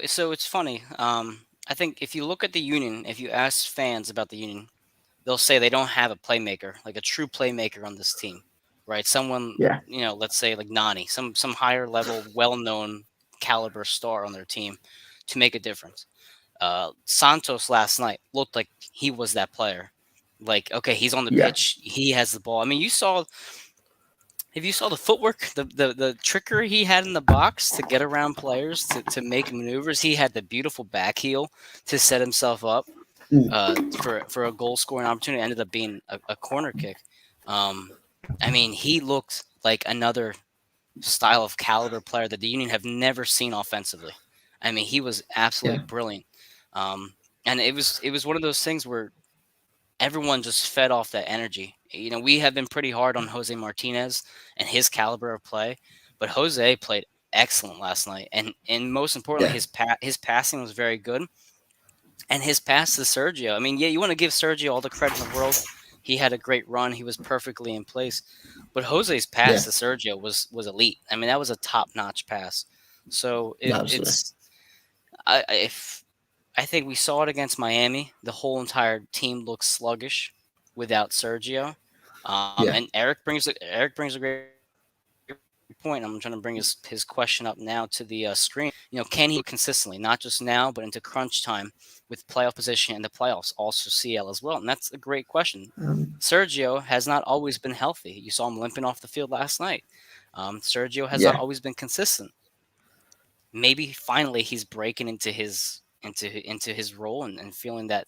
so it's funny. I think if you look at the Union, if you ask fans about the Union, they'll say they don't have a playmaker, like a true playmaker on this team, right? Someone, Yeah, let's say like Nani, some higher level, well-known caliber star on their team to make a difference. Santos last night looked like he was that player. Like, okay, he's on the yeah, pitch, he has the ball. I mean, you saw if you saw the footwork, the trickery he had in the box to get around players to make maneuvers, he had the beautiful back heel to set himself up for a goal scoring opportunity. It ended up being a corner kick. Um, I mean, he looked like another style of caliber player that the Union have never seen offensively. I mean, he was absolutely yeah, brilliant. Um, and it was one of those things where everyone just fed off that energy. We have been pretty hard on Jose Martinez and his caliber of play, but Jose played excellent last night, and most importantly, yeah, his passing was very good, and his pass to Sergio. I mean, yeah, you want to give Sergio all the credit in the world. He had a great run. He was perfectly in place, but Jose's pass yeah. to Sergio was elite. I mean, that was a top notch pass. So No, absolutely. it's if I think we saw it against Miami. The whole entire team looks sluggish without Sergio. Yeah, And Eric brings a great point. I'm trying to bring his question up now to the screen. Can he consistently, not just now, but into crunch time with playoff position and the playoffs, also CL as well? And that's a great question. um, Sergio has not always been healthy. You saw him limping off the field last night. Sergio has not yeah, always been consistent. Maybe finally he's breaking into his role and feeling that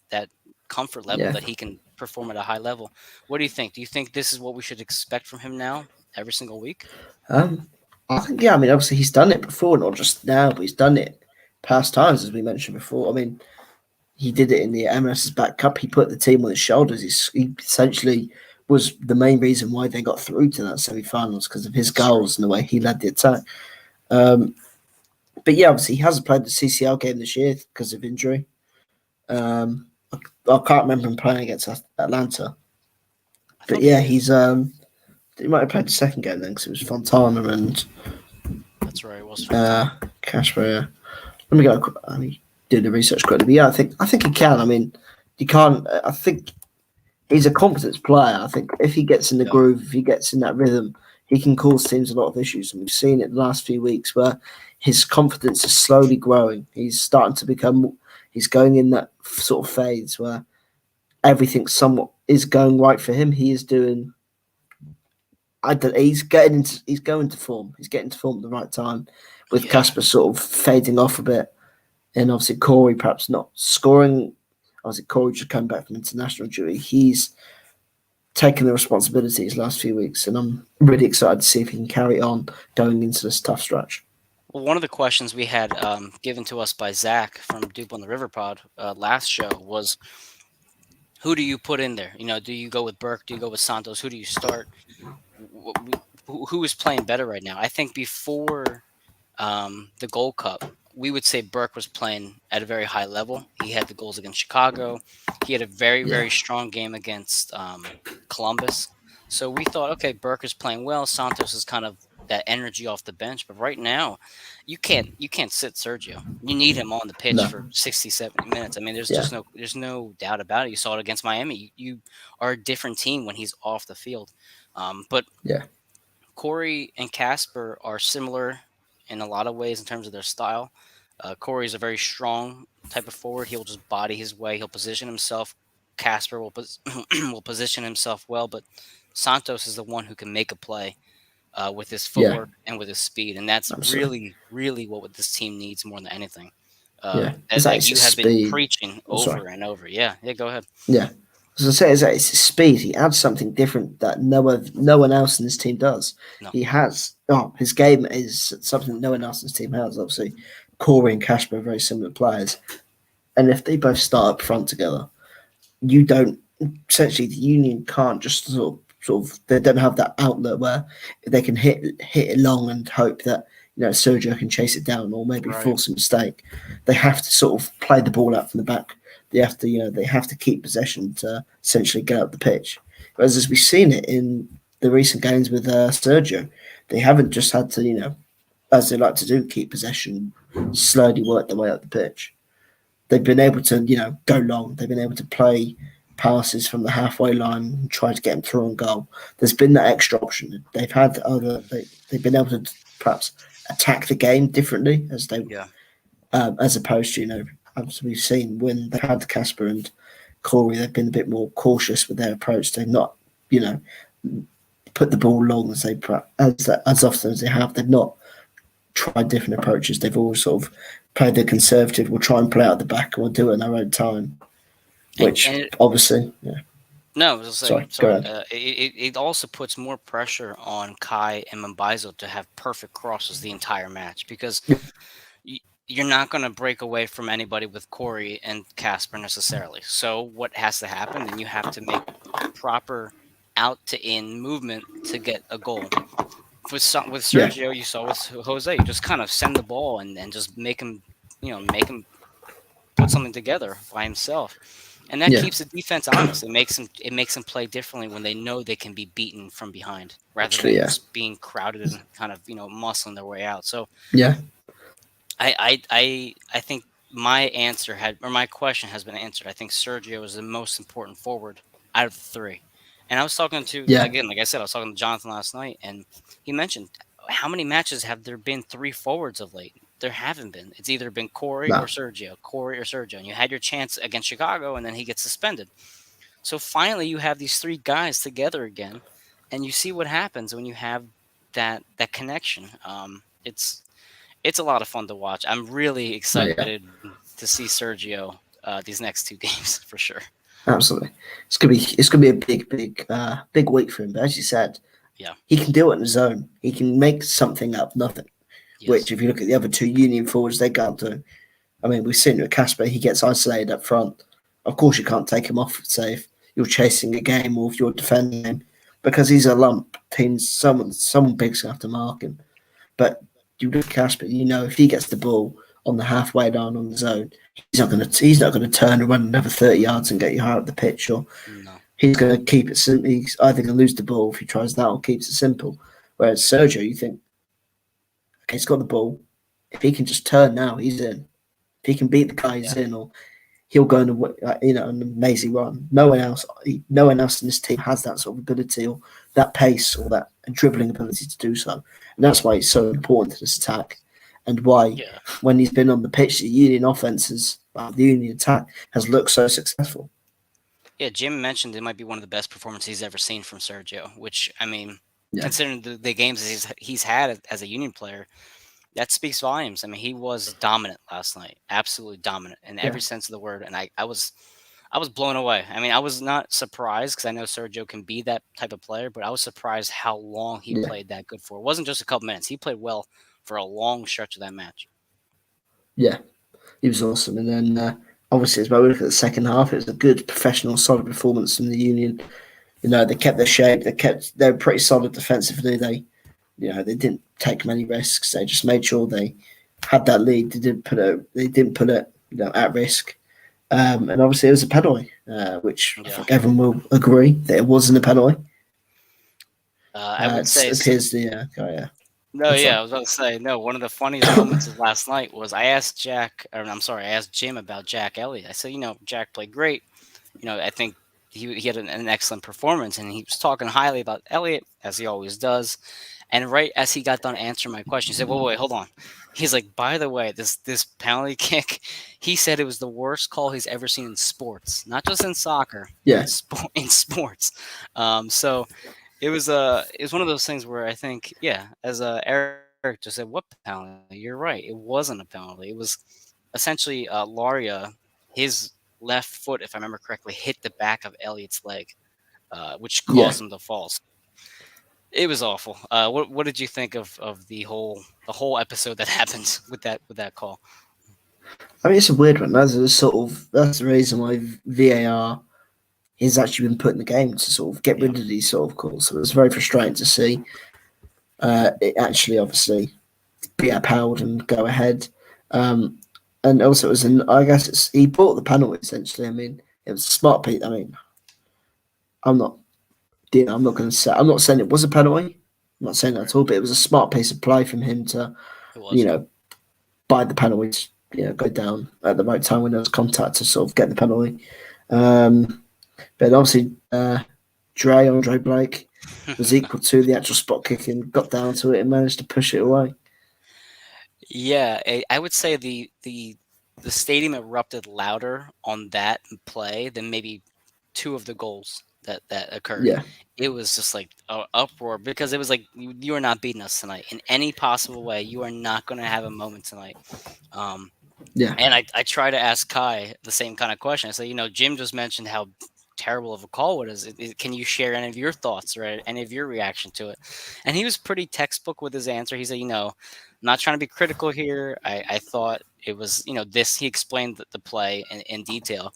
comfort level yeah. that he can perform at a high level. What do you think? Do you think this is what we should expect from him now every single week? Um, I think yeah. I mean, obviously he's done it before, not just now, but he's done it past times as we mentioned before. I mean, he did it in the MS's back cup. He put the team on his shoulders. He essentially was the main reason why they got through to that semi-finals because of his That's true. goals and the way he led the attack. Um, but yeah, obviously he hasn't played the CCL game this year because of injury. I can't remember him playing against Atlanta. I But thought he yeah, did. he might have played the second game then because it was Fontana and That's right. It was Fontana. Casper. Yeah. Let me go. I mean, do the research quickly. But yeah, I think he can. I mean, you can't. I think he's a competent player. I think if he gets in the Yeah. groove, if he gets in that rhythm, he can cause teams a lot of issues. And we've seen it the last few weeks where his confidence is slowly growing. He's starting to become. He's going in that sort of phase where everything somewhat is going right for him. He is doing. I don't. He's getting into. He's going to form. He's getting to form at the right time, with Yeah. Casper sort of fading off a bit, and obviously Corey perhaps not scoring. Obviously Corey just come back from international duty. He's taken the responsibility his last few weeks, and I'm really excited to see if he can carry on going into this tough stretch. Well, one of the questions we had given to us by Zach from Dupe on the River Pod last show was, who do you put in there? Do you go with Burke? Do you go with Santos? Who do you start? Who is playing better right now? I think before the Gold Cup, we would say Burke was playing at a very high level. He had the goals against Chicago. He had a very, Yeah, very strong game against Columbus. So we thought, okay, Burke is playing well. Santos is kind of that energy off the bench. But right now, you can't sit Sergio. You need him on the pitch no, for 60, 70 minutes. I mean, yeah, there's no doubt about it. You saw it against Miami. You are a different team when he's off the field. But yeah, Corey and Casper are similar in a lot of ways in terms of their style. Corey is a very strong type of forward. He'll just body his way. He'll position himself. Casper will position himself well, but Santos is the one who can make a play with his yeah, footwork and with his speed, and that's absolutely, really, really what this team needs more than anything. yeah. Is That, that like it's you his have been speed? preaching Oh, sorry. over and over. Yeah, yeah. Go ahead. Yeah, as I say, is that it's his speed. He adds something different that no one else in this team does. No. He has. Oh, his game is something no one else in this team has. Obviously, Corey and Casper are very similar players, and if they both start up front together, you don't essentially the union can't just sort of they don't have that outlet where they can hit it long and hope that Sergio can chase it down or maybe Right. force a mistake. They have to sort of play the ball out from the back. They have to keep possession to essentially get up the pitch. Whereas as we've seen it in the recent games with Sergio, they haven't just had to, as they like to do, keep possession, slowly work their way up the pitch. They've been able to, go long. They've been able to play passes from the halfway line and try to get them through on goal. There's been that extra option. They've been able to perhaps attack the game differently Yeah. as opposed to, as we've seen when they've had Casper and Corey, they've been a bit more cautious with their approach. They've not, you know, put the ball long as often as they have. They've not tried different approaches. They've all sort of played the conservative. We'll try and play out the back and we'll do it in our own time. Which And obviously, yeah. no, I was just saying, Go sorry. ahead. It also puts more pressure on Kai and Mbaizo to have perfect crosses the entire match because y- you're not going to break away from anybody with Corey and Casper necessarily. So what has to happen? Then you have to make proper out to in movement to get a goal. With Yeah, Sergio, you saw with Jose, you just kind of send the ball and just make him put something together by himself, and that yeah, keeps the defense honest. It makes them play differently when they know they can be beaten from behind rather actually, than yeah, just being crowded and kind of muscling their way out. So yeah, I think my question has been answered. I think Sergio is the most important forward out of the three. And I was talking to yeah, again, like I said, I was talking to Jonathan last night, and he mentioned how many matches have there been three forwards of late? There haven't been. It's either been no, Corey or Sergio, and you had your chance against Chicago, and then he gets suspended. So finally, you have these three guys together again, and you see what happens when you have that connection. It's a lot of fun to watch. I'm really no, yeah, excited to see Sergio these next two games for sure. absolutely. It's gonna be a big week for him. But as you said, Yeah. he can do it in his zone. He can make something up nothing. Which, Yes. if you look at the other two Union forwards, they can't do. I mean, we've seen it with Casper. He gets isolated up front. Of course, you can't take him off, say, if you're chasing a game or if you're defending him, because he's a lump. Someone big's gonna have to mark him. But you look at Casper, if he gets the ball on the halfway line on the zone, he's not gonna turn and run another 30 yards and get you high up the pitch, or No. he's gonna keep it simple. He's either gonna lose the ball if he tries that or keeps it simple. Whereas Sergio, you think, okay, he's got the ball. If he can just turn now, he's in. If he can beat the guy, he's Yeah. in, or he'll go on an amazing run. No one else in this team has that sort of ability or that pace or that dribbling ability to do so. And that's why he's so important to this attack, and why Yeah. when he's been on the pitch, the Union attack has looked so successful. Yeah. Jim mentioned it might be one of the best performances he's ever seen from Sergio, which I mean, Yeah, considering the games he's had as a Union player, that speaks volumes. I mean, he was dominant last night, absolutely dominant in yeah, every sense of the word, and I was blown away. I mean, I was not surprised because I know Sergio can be that type of player, but I was surprised how long he yeah, played that good for. It wasn't just a couple minutes. He played well for a long stretch of that match. yeah. He was awesome. And then obviously, as well, we look at the second half, it was a good, professional, solid performance from the Union. They kept their shape. They were pretty solid defensively. They didn't take many risks. They just made sure they had that lead. They didn't put it at risk. And obviously it was a penalty, which I Yeah. think everyone will agree that it wasn't a penalty. I would It say appears yeah. no, I'm yeah, I sorry. was about to say no. One of the funniest moments of last night was I asked Jim about Jack Elliott. I said, Jack played great. I think he had an excellent performance, and he was talking highly about Elliott as he always does. And right as he got done answering my question, he said, "Wait, hold on." He's like, "By the way, this penalty kick," he said it was the worst call he's ever seen in sports, not just in soccer, Yeah, in sports. So it was one of those things where I think, yeah, as Eric just said, what penalty? You're right, it wasn't a penalty. It was essentially Laria, his left foot, if I remember correctly, hit the back of Elliott's leg, which yeah. caused him to fall. It was awful. What did you think of the whole episode that happened with that call? I mean, it's a weird one. That's the reason why VAR has actually been put in the game to sort of get Yeah, rid of these sort of calls. So it's very frustrating to see. It actually, obviously, be upheld and go ahead. And also, it was I guess he bought the penalty essentially. I mean, it was a smart piece. I mean, I'm not, I'm not going to say, I'm not saying it was a penalty. I'm not saying that Right. at all. But it was a smart piece of play from him to, It was, you yeah. know, buy the penalty, go down at the right time when there was contact to sort of get the penalty. But obviously, Andre Blake was equal to the actual spot kick and got down to it and managed to push it away. Yeah, I would say the stadium erupted louder on that play than maybe two of the goals that occurred. Yeah, It was just like a uproar because it was like you are not beating us tonight in any possible way. You are not going to have a moment tonight. Um, yeah, and I try to ask Kai the same kind of question. I say, Jim just mentioned how terrible of a call it is. Can you share any of your thoughts or any of your reaction to it? And he was pretty textbook with his answer. He said, I'm not trying to be critical here. I thought it was, this. He explained the play in detail.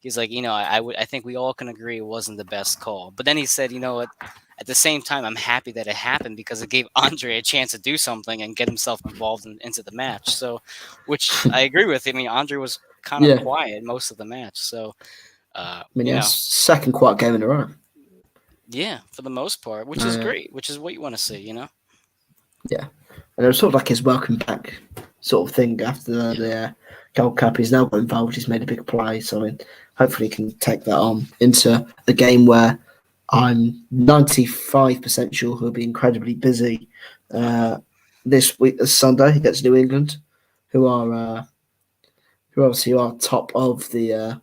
He's like, I think we all can agree it wasn't the best call. But then he said, you know what? At the same time, I'm happy that it happened because it gave Andre a chance to do something and get himself involved into the match. So, which I agree with. I mean, Andre was kind of yeah. quiet most of the match. So, I mean, yeah, second quiet game in a row. yeah, for the most part, which is great, which is what you want to see. Yeah, and it was sort of like his welcome back sort of thing after Yeah. the Gold Cup. He's now got involved. He's made a big play, so I mean, hopefully he can take that on into a game where I'm 95% sure he'll be incredibly busy. Uh-huh. This week, this Sunday, he gets New England, who are who obviously are top of the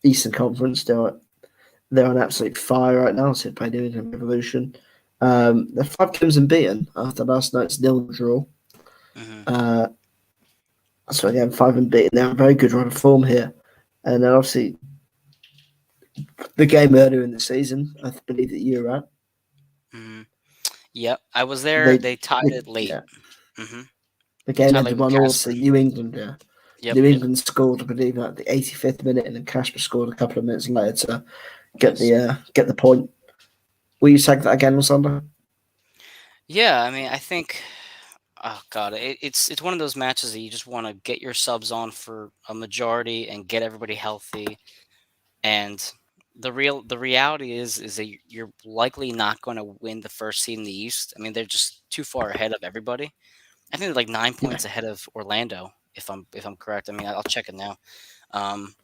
Eastern Conference. They're on absolute fire right now. So they play New England Revolution. They're 5 games unbeaten after last night's nil draw. Hmm. Uh, so again, 5 unbeaten. They're a very good run of form here, and then obviously the game earlier in the season, I believe that you were at. Hmm. Yep, I was there. They, They tied it late. yeah, Hmm. the game Tied late ended with 1-1. Casper. So New England, yeah. Yep. New England scored, I believe, at the 85th minute, and then Casper scored a couple of minutes later to Yes. get the point. Will you take that again on Sunday? Yeah, I mean, I think. Oh God, it's one of those matches that you just want to get your subs on for a majority and get everybody healthy. And the reality is that you're likely not going to win the first seed in the East. I mean, they're just too far ahead of everybody. I think they're like 9 points Yeah, ahead of Orlando, if I'm correct. I mean, I'll check it now. Um,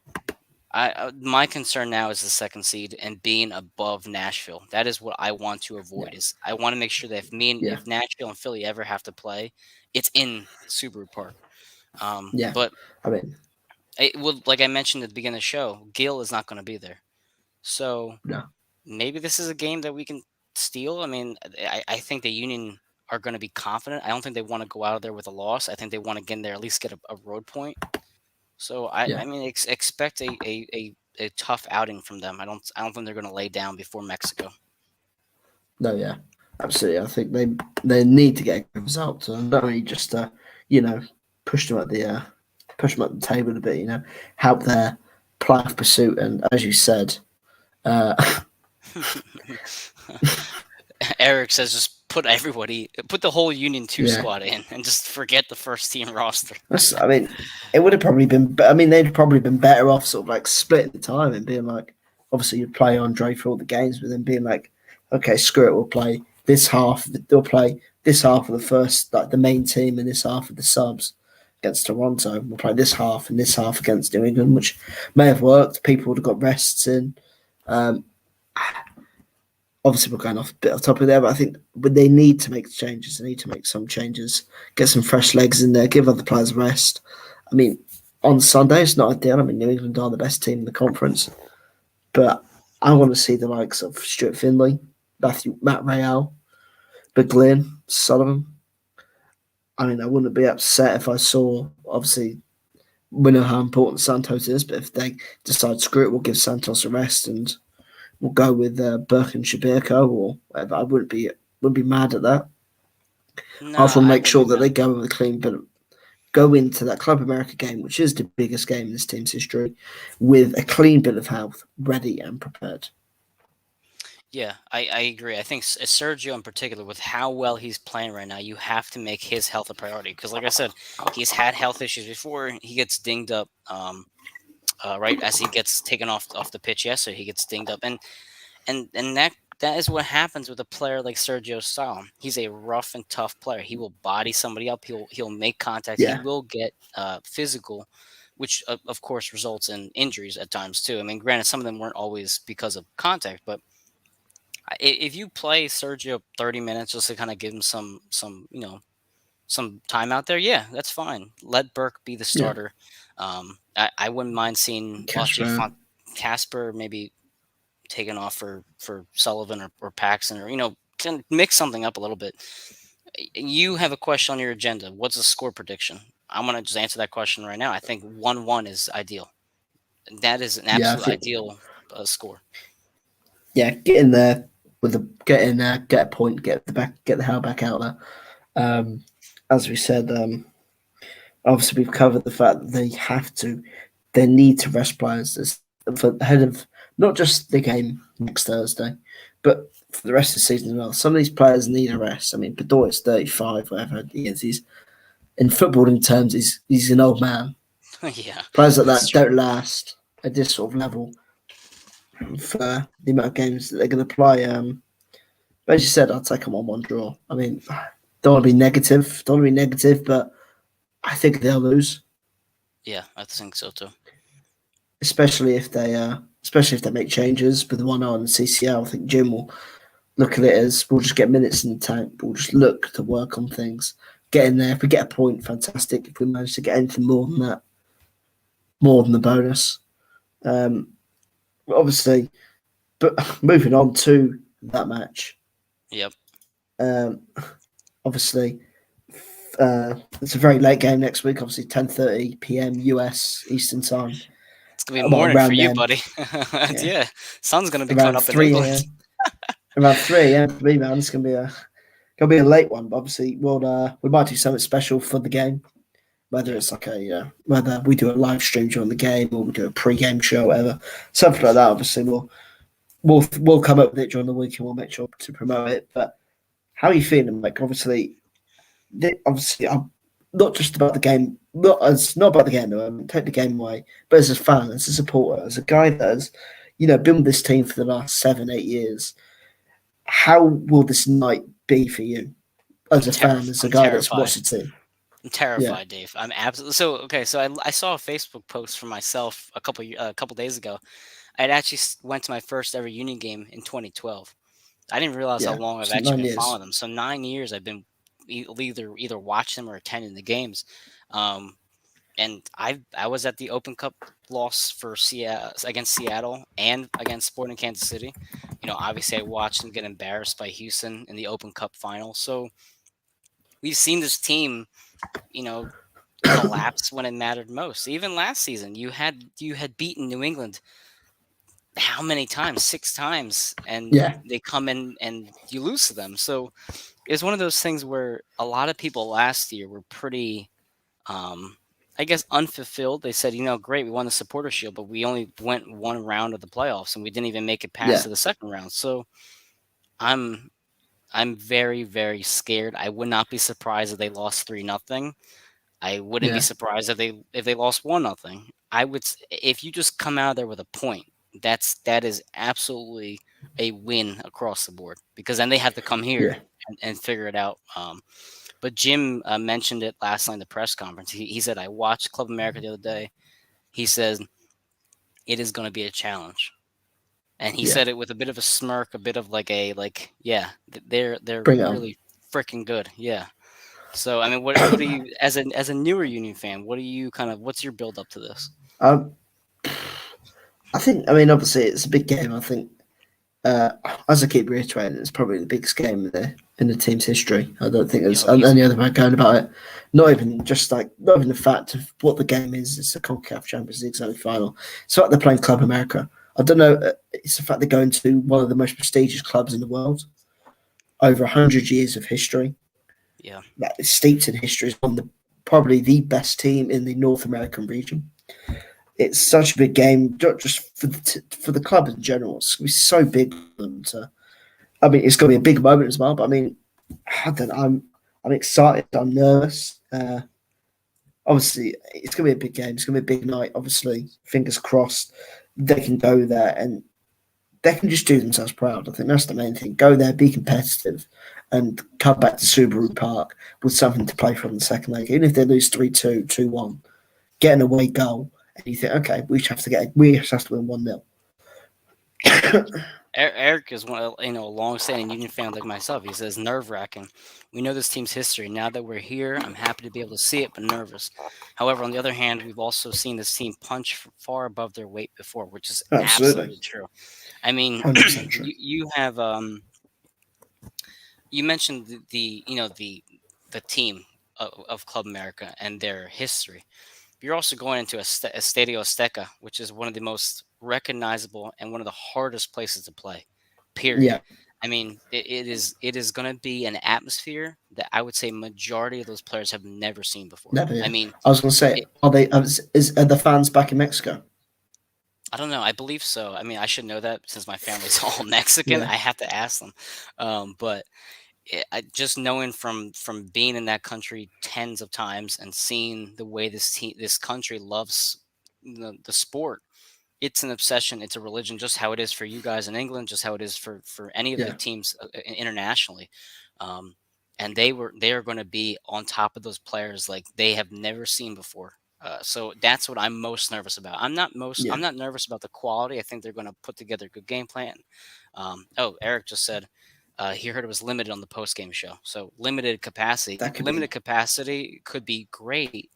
my concern now is the second seed and being above Nashville. That is what I want to yeah, avoid. Is I want to make sure that yeah, if Nashville and Philly ever have to play, it's in Subaru Park. yeah. But I mean, it will, like I mentioned at the beginning of the show, Gill is not going to be there. So no, maybe this is a game that we can steal. I mean, I think the Union are going to be confident. I don't think they want to go out of there with a loss. I think they want to get in there, at least get a road point. So I yeah, mean, expect a tough outing from them. I don't think they're going to lay down before Mexico. no, yeah, absolutely. I think they need to get a good result and not only just you know push them at the push them at the table a bit. Help their plan of pursuit. And as you said, uh, Eric says just put the whole Union 2 yeah, squad in and just forget the first team roster. I mean, it would have probably been. I mean, they'd probably been better off sort of like splitting the time and being like, obviously you'd play Andre for all the games, but then being like, okay, screw it, we'll play this half. They'll play this half of the first, like the main team, and this half of the subs against Toronto. We'll play this half and this half against New England, which may have worked. People would have got rests in. Um, Obviously, we're going off a bit off topic there, but I think they need to make changes. They need to make some changes, get some fresh legs in there, give other players rest. I mean, on Sunday, it's not ideal. I mean, New England are the best team in the conference, but I want to see the likes of Stuart Finley, Matt Rayal, Beglin, Sullivan. I mean, I wouldn't be upset if I saw, obviously, we know how important Santos is, but if they decide, screw it, we'll give Santos a rest and we'll go with Burke and Shabirko or whatever. I wouldn't be mad at that. I No, also want to I make wouldn't sure be that mad. they go with a clean but go into that Club America game, which is the biggest game in this team's history, with a clean bill of health, ready and prepared. Yeah, I agree. I think Sergio in particular, with how well he's playing right now, you have to make his health a priority. Because, like I said, he's had health issues before. He gets dinged up, right as he gets taken off the pitch yesterday. He gets dinged up, and that is what happens with a player like Sergio style. He's a rough and tough player. He will body somebody up. He'll make contact. He Yeah, will get physical, which of course results in injuries at times too. I mean, granted, some of them weren't always because of contact, but if you play Sergio 30 minutes just to kind of give him some some time out there, yeah, that's fine. Let Burke be the yeah. starter. I wouldn't mind seeing Castro. Casper maybe taken off for Sullivan or Paxton, or can mix something up a little bit. You have a question on your agenda. What's the score prediction? I'm gonna just answer that question right now. I think 1-1 is ideal. That is an Yeah, I absolute think ideal score. yeah, get in there with the get in there, get a point, get the hell back out there. Um, as we said, obviously we've covered the fact that they need to rest players for ahead of not just the game next Thursday, but for the rest of the season as well. Some of these players need a rest. I mean, Bedoya 35, whatever he is. He's in footballing terms, he's an old man. Yeah, Players like that's that true. don't last at this sort of level for the amount of games that they're going to play. But as you said, I'll take a 1-1 draw. I mean, don't want to be negative, but I think they'll lose, Yeah, I think so too. especially if they make changes. With the one on CCL, I think Jim will look at it as we'll just get minutes in the tank. We'll just look to work on things, get in there. If we get a point, fantastic. If we manage to get anything more than that, more than the bonus. Um, obviously, but moving on to that match, Yep. um, obviously it's a very late game next week. Obviously, 10:30 p.m. US Eastern Time. It's gonna be Well, morning for around you, then, buddy. yeah, Yeah, sun's gonna be coming around up in 3 England. a.m. Around 3 a.m. for me, man. It's gonna be a late one. But obviously, we might do something special for the game. Whether Yeah, it's like whether we do a live stream during the game or we do a pre-game show, whatever, something like that. Obviously, we'll come up with it during the week and we'll make sure to promote it. But how are you feeling, Mike? Obviously, I'm not just about the game. Not about the game though. I mean, take the game away, but as a fan, as a supporter, as a guy that has, been with this team for the last 7, 8 years, how will this night be for you as a fan, as a I'm guy that's terrified. watched the team? I'm Yeah, terrified, Dave. I'm absolutely so okay. So I saw a Facebook post for myself a couple days ago. I had actually went to my first ever Union game in 2012. I didn't realize how yeah. long I've It's actually been 9 years. following them. So 9 years I've been either watching them or attending the games. Um, and I was at the Open Cup loss for Seattle against Seattle and against Sporting Kansas City. Obviously I watched them get embarrassed by Houston in the Open Cup final. So we've seen this team, you know, collapse when it mattered most. Even last season, you had beaten New England how many times? 6 times, and Yeah, they come in and you lose to them. So it's one of those things where a lot of people last year were pretty, um, I guess, unfulfilled. They said, great, we won the Supporter Shield, but we only went one round of the playoffs, and we didn't even make it past yeah, to the second round. So I'm I'm very very scared. I would not be surprised if they lost 3-0. I wouldn't be yeah, surprised if they lost 1-0. If you just come out of there with a point, that is absolutely a win across the board, because then they have to come here yeah, and figure it out. But Jim mentioned it last night in the press conference. He said, I watched Club America the other day. He says it is going to be a challenge, and he yeah. said it with a bit of a smirk, a bit of like, yeah, they're Bring it on. really freaking good, yeah. So I mean, what do you, as a newer Union fan, what's your build up to this? um, I think. I mean, obviously, it's a big game. I think, uh, as I keep reiterating, it's probably the biggest game in the team's history. I don't think there's Yo, easy. any other way going about it. Not even the fact of what the game is. It's a CONCACAF Champions League semi-final. It's the fact they're playing Club America. I don't know. It's the fact they're going to one of the most prestigious clubs in the world. Over 100 years of history, Yeah, that is steeped in history, is on the probably the best team in the North American region. It's such a big game, not just for the club in general. It's going to be so big for them to I mean, it's going to be a big moment as well. But I mean, I don't know. I'm excited. I'm nervous. Obviously, it's going to be a big game. It's going to be a big night. Obviously, fingers crossed they can go there and they can just do themselves proud. I think that's the main thing. Go there, be competitive, and come back to Subaru Park with something to play for in the second leg. Even if they lose 3-2, 2-1, get an away goal, and you think, okay, we just have to win 1-0. Eric is one, a long-standing Union fan like myself. He says nerve-wracking. We know this team's history. Now that we're here, I'm happy to be able to see it, but nervous. However, on the other hand, we've also seen this team punch far above their weight before, which is Absolutely, absolutely true. I mean, 100% true. you have you mentioned the team of Club America and their history. You're also going into Estadio Azteca, which is one of the most recognizable and one of the hardest places to play. Period. Yeah, I mean, it is going to be an atmosphere that I would say majority of those players have never seen before. never. I Yeah. mean, I was going to say, it, are the fans back in Mexico? I don't know. I believe so. I mean, I should know that since my family's all Mexican. Yeah, I have to ask them. But just knowing from being in that country tens of times and seeing the way this country loves the sport, it's an obsession, it's a religion, just how it is for you guys in England, just how it is for any of the yeah, teams internationally. um, and they are going to be on top of those players like they have never seen before. So that's what I'm most nervous about. I'm yeah. not nervous about the quality. I think they're going to put together a good game plan. Oh, Eric just said he heard it was limited on the post game show. So That could limited be capacity could be great,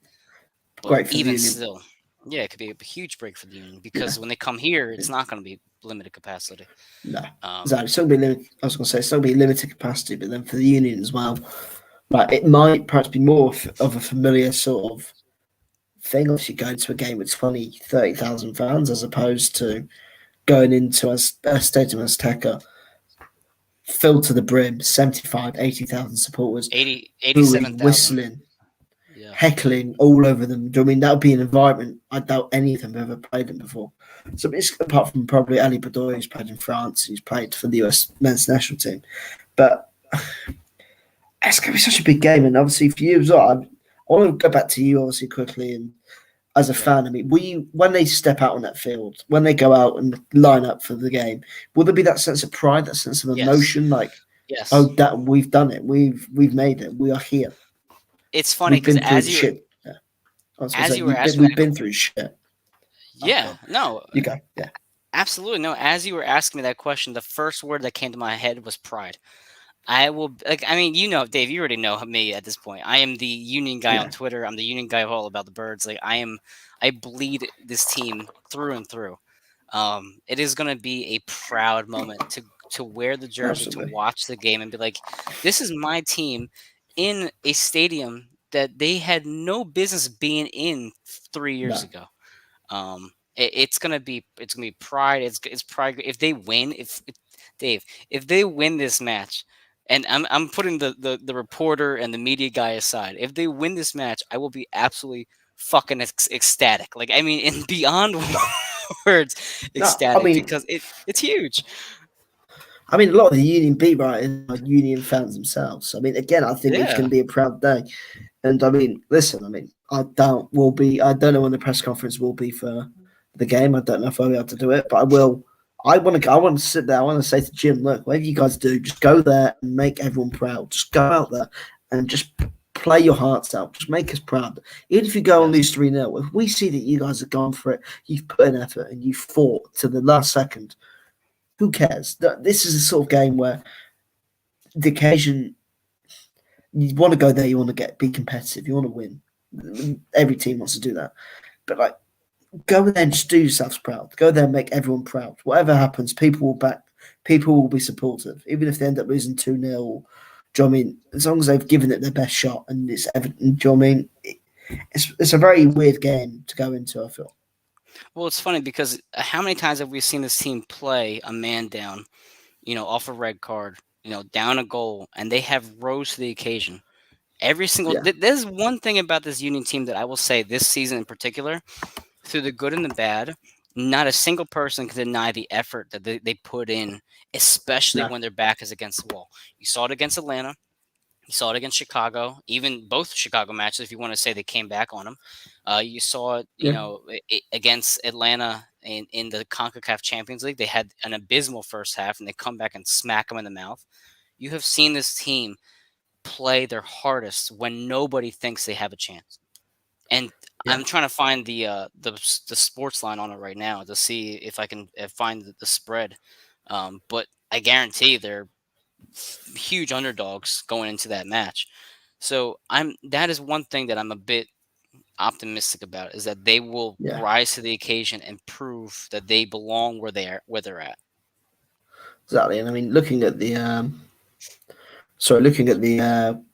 but great for the even Union. still, yeah, it could be a huge break for the Union Yeah, because when they come here, yeah. it's not going to be limited capacity. No, Um, exactly. Still be limited. I was going to say still be limited capacity, but then for the Union as well, like it might perhaps be more of a familiar sort of thing. Obviously, going to a game with 20, 30,000 fans as opposed to going into a Stadium Azteca filled to the brim, 75, 80,000 supporters 87,000. booing, whistling, Yeah. heckling all over them. Do you know what I mean, that would be an environment I doubt any of them have ever played in before. So it's apart from probably Ali Badoy, who's played in France, who's played for the US men's national team. But it's going to be such a big game. And obviously for you as well, I want to go back to you obviously quickly. And as a Right. fan, I mean, when they step out on that field, when they go out and line up for the game, will there be that sense of pride, that sense of Yes. emotion, like, oh, Yes. that we've done it, we've made it, we are here, It's funny we've because been through the shit. Yeah. I was going to as say you were asking me we've that, been through shit. Oh yeah, God, no, you go. Yeah, absolutely no. As you were asking me that question, the first word that came to my head was pride. I will like. I mean, Dave. You already know me at this point. I am the Union guy on yeah, Twitter. I'm the Union guy all about the birds. Like I am. I bleed this team through and through. It is going to be a proud moment to wear the jersey, to absolutely. watch the game, and be like, "This is my team in a stadium that they had no business being in 3 years No, ago." It's gonna be pride. It's pride if they win. If Dave, if they win this match, and I'm putting the reporter and the media guy aside. If they win this match, I will be absolutely fucking ecstatic. Like I mean, in beyond words, no. ecstatic because it's huge. I mean, a lot of the Union beat writers are Union fans themselves. I mean, again, I think it's going Yeah. to be a proud day. And I mean, listen, I mean, I don't know when the press conference will be for the game. I don't know if I'll be able to do it, but I will. I want to sit there. I want to say to Jim, look, whatever you guys do, just go there and make everyone proud. Just go out there and just play your hearts out. Just make us proud. Even if you go and Yes. lose 3-0, if we see that you guys have gone for it, you've put an effort and you fought to the last second, who cares? This is a sort of game where the occasion you want to go there, you want to be competitive, you want to win. Every team wants to do that, but like go there and just do yourselves proud. Go there and make everyone proud. Whatever happens, people will back. People will be supportive, even if they end up losing 2-0. Do you know what I mean? As long as they've given it their best shot and it's evident. Do you know what I mean? It's a very weird game to go into. I feel. Well, it's funny because how many times have we seen this team play a man down, off a red card, down a goal, and they have rose to the occasion. Every single Yeah, there's one thing about this Union team that I will say this season in particular, through the good and the bad, Not a single person can deny the effort that they put in, especially No. when their back is against the wall. You saw it against Atlanta. You saw it against Chicago, even both Chicago matches, if you want to say they came back on them. You saw it, Yeah. against Atlanta in the CONCACAF Champions League. They had an abysmal first half, and they come back and smack them in the mouth. You have seen this team play their hardest when nobody thinks they have a chance. And Yeah. I'm trying to find the sports line on it right now to see if I can find the spread. But I guarantee they're huge underdogs going into that match. So that is one thing that I'm a bit optimistic about, is that they will Yeah. rise to the occasion and prove that they belong where they're at. Exactly. And I mean, looking at the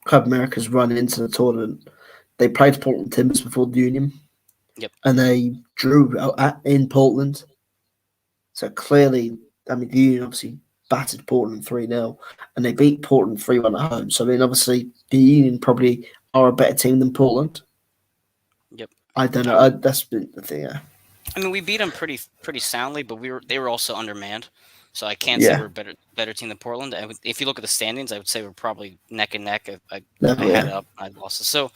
Club America's run into the tournament, they played Portland Timbers before the Union, Yep. and they drew in Portland. So clearly, I mean, the Union obviously battered Portland 3-0, and they beat Portland 3-1 at home. So I mean, obviously, the Union probably are a better team than Portland. Yep. I don't know. I mean, That's been the thing. Yeah. we beat them pretty soundly, but they were also undermanned. So I can't say Yeah. we're a better team than Portland. If you look at the standings, I would say we're probably neck and neck. I Level. had Yeah. it up, I lost it. So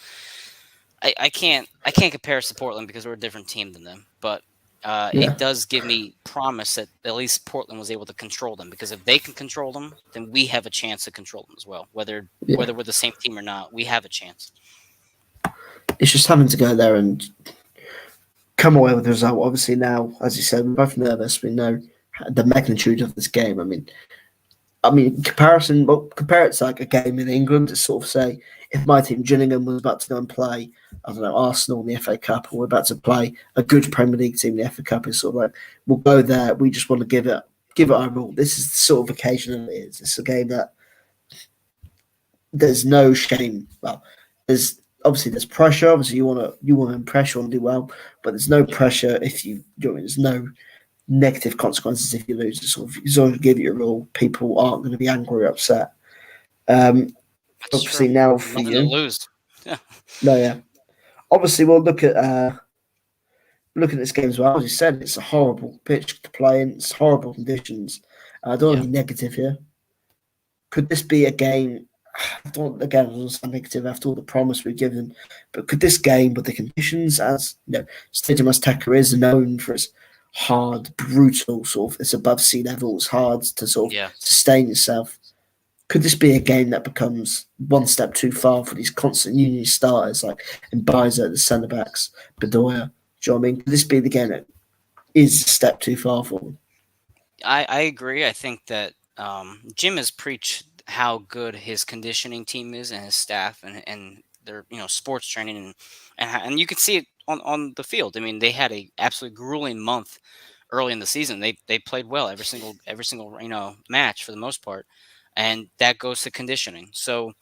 I can't compare us to Portland because we're a different team than them. But Yeah. it does give me promise that at least Portland was able to control them, because if they can control them, then we have a chance to control them as well. Yeah. Whether we're the same team or not, we have a chance. It's just having to go there and come away with the result. Obviously, now, as you said, we're both nervous. We know the magnitude of this game. Comparison. Well, compare it to like a game in England. To sort of say, if my team Gillingham was about to go and play, I don't know, Arsenal in the FA Cup, or we're about to play a good Premier League team in the FA Cup, it's sort of like we'll go there. We just want to give it our all. This is the sort of occasion it is. It's a game that there's no shame. Well, there's pressure. Obviously, you want to impress, you want to do well, but there's no Yep, pressure if there's no negative consequences if you lose. You sort of give it your all. People aren't going to be angry or upset. Um, that's true. obviously now for Nothing to you, lose. Yeah, no, yeah. Obviously, we'll look at this game as well. As you said, it's a horrible pitch to play in. It's horrible conditions. I don't want yeah, to be negative here. Could this be a game? I don't again. I don't sound negative after all the promise we've given, but could this game, with the conditions, as Stadium Azteca is known for its hard, brutal sort of, it's above sea level, it's hard to sort of yeah. sustain yourself. Could this be a game that becomes one step too far for these constant Union starters like Mbiza, the centre backs, Bedoya? Do you know what I mean? Could this be the game that is a step too far for them? I agree. I think that Jim has preached how good his conditioning team is, and his staff, and their sports training, and you can see it on the field. I mean, they had a absolutely grueling month early in the season. They played well every single match for the most part, and that goes to conditioning. So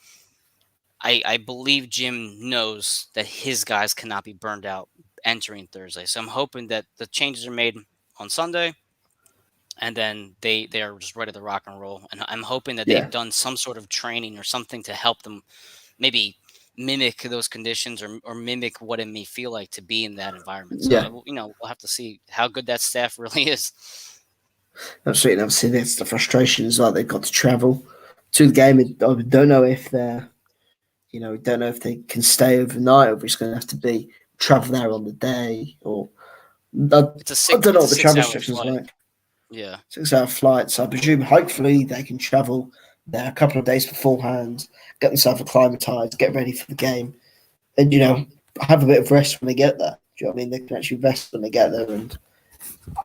I believe Jim knows that his guys cannot be burned out entering Thursday. So I'm hoping that the changes are made on Sunday, and then they are just ready to rock and roll. And I'm hoping that they've Yeah, done some sort of training or something to help them maybe mimic those conditions, or mimic what it may feel like to be in that environment. So yeah, we'll have to see how good that staff really is. absolutely. And obviously, that's the frustration as well. They've got to travel to the game. I don't know if don't know if they can stay overnight, or if it's going to have to be travel there on the day, or I, I don't know It's a what the travel 6 hour restrictions are flight. like. Yeah, 6 hour flights. I presume hopefully they can travel there a couple of days beforehand, get themselves acclimatized, get ready for the game, and have a bit of rest when they get there. Do you know what I mean? They can actually rest when they get there, and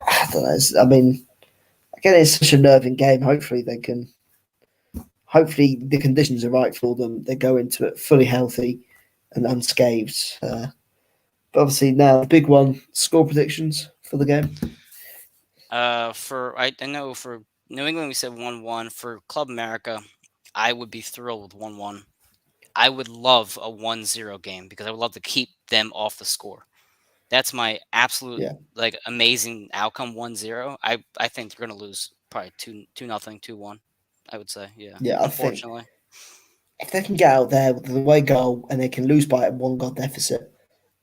I don't know. I mean, again, it's such a nerving game. Hopefully they can. Hopefully the conditions are right for them. They go into it fully healthy and unscathed. But obviously now the big one: score predictions for the game. I know for New England we said 1-1. For Club America, I would be thrilled with 1-1. I would love a 1-0 game, because I would love to keep them off the score. That's my absolute, Yeah, like, amazing outcome. 1-0. I think they're gonna lose probably 2-0, 2-1. I would say, yeah. yeah. I think Unfortunately, if they can get out there with the away goal and they can lose by a one goal deficit,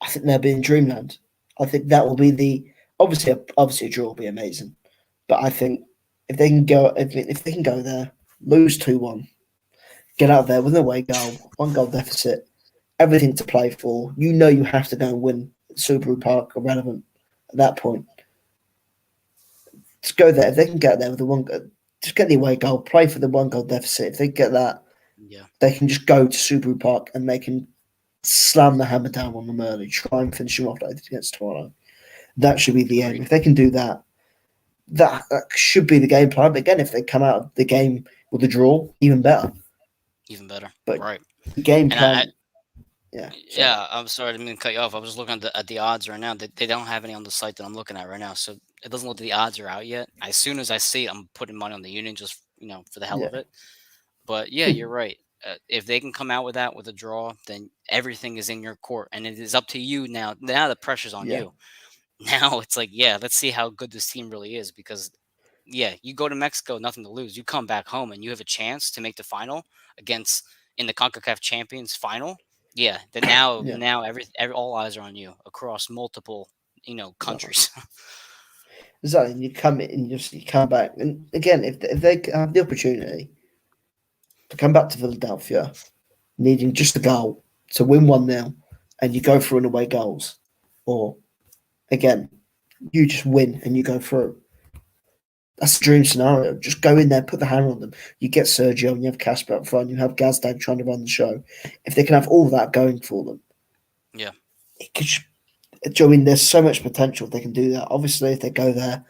I think they'll be in dreamland. I think that will be the obviously a draw will be amazing, but I think if they can go there, lose 2-1, get out there with an away goal, 1 goal deficit, everything to play for. You know you have to go and win Subaru Park irrelevant at that point. Just go there. If they can get there with the one, just get the away goal, play for the 1 goal deficit. If they get that, Yeah, they can just go to Subaru Park and they can slam the hammer down on them early, try and finish them off like against Toronto. That should be the aim. agreed. If they can do that, that should be the game plan. But again, if they come out of the game with a draw, even better. Even better. But Right. the game And I plan, yeah, sorry. yeah, I'm sorry, I didn't mean to cut you off. I was just looking at the odds right now. They don't have any on the site that I'm looking at right now, so it doesn't look like the odds are out yet. As soon as I see it, I'm putting money on the Union just for the hell of Yeah, it. But yeah, you're right. If they can come out with that with a draw, then everything is in your court, and it is up to you now. Now the pressure's on yeah, you. Now it's like, yeah, let's see how good this team really is because yeah, you go to Mexico, nothing to lose. You come back home and you have a chance to make the final against in the CONCACAF Champions final. Yeah, then yeah, now every all eyes are on you across multiple exactly. countries. Exactly. And you come in, and you come back, and again, if they have the opportunity to come back to Philadelphia, needing just a goal to win 1-0, and you go through in away goals, or again, you just win and you go through. That's the dream scenario. Just go in there, put the hammer on them. You get Sergio, and you have Casper up front, you have Gazdag trying to run the show. If they can have all that going for them, Yeah, it could. I mean, there's so much potential if they can do that. Obviously, if they go there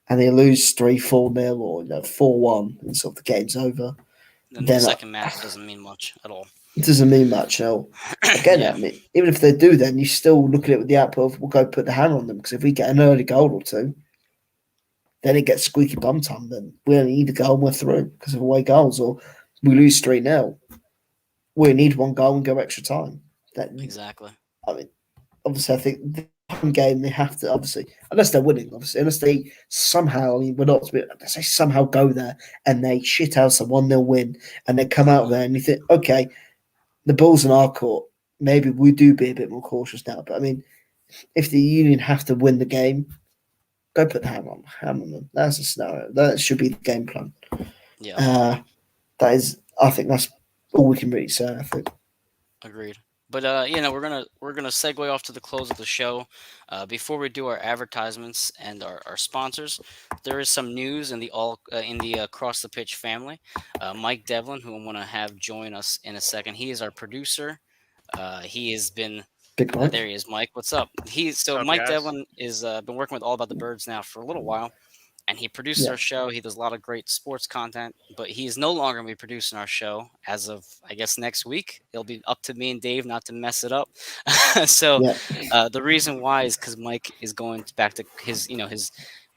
and they lose 3-4-0 or 4-1 and sort of the game's over, then the then second match doesn't mean much at all. it doesn't mean much. Again, I Yeah, mean, even if they do, then you still look at it with the output of we'll go put the hammer on them because if we get an early goal or two, then it gets squeaky bum time. Then we only need a goal and we're through because of away goals, or we lose 3-0. We need 1 goal and go extra time. Then exactly. I mean, obviously, I think the home game they have to obviously, unless they're winning, obviously, unless they somehow, I mean, we're not, unless they somehow go there and they shit out a 1-0 win and they come out there and you think, okay, the ball's in our court. Maybe we do be a bit more cautious now. But I mean, if the Union have to win the game, go put the hammer on them. That's the scenario. That should be the game plan. Yeah, Uh, that is, I think that's all we can really say. I think. agreed. But we're gonna segue off to the close of the show. Before we do our advertisements and our sponsors, there is some news in the across the pitch family. Mike Devlin, who I want to have join us in a second, he is our producer. He has been Big there. Mike. He is, Mike. What's up? What's up, Mike guys? Devlin is been working with All About the Birds now for a little while, and he produces Yeah, our show. He does a lot of great sports content, but he is no longer going to be producing our show as of, I guess, next week. It'll be up to me and Dave not to mess it up. so yeah, the reason why is because Mike is going back to his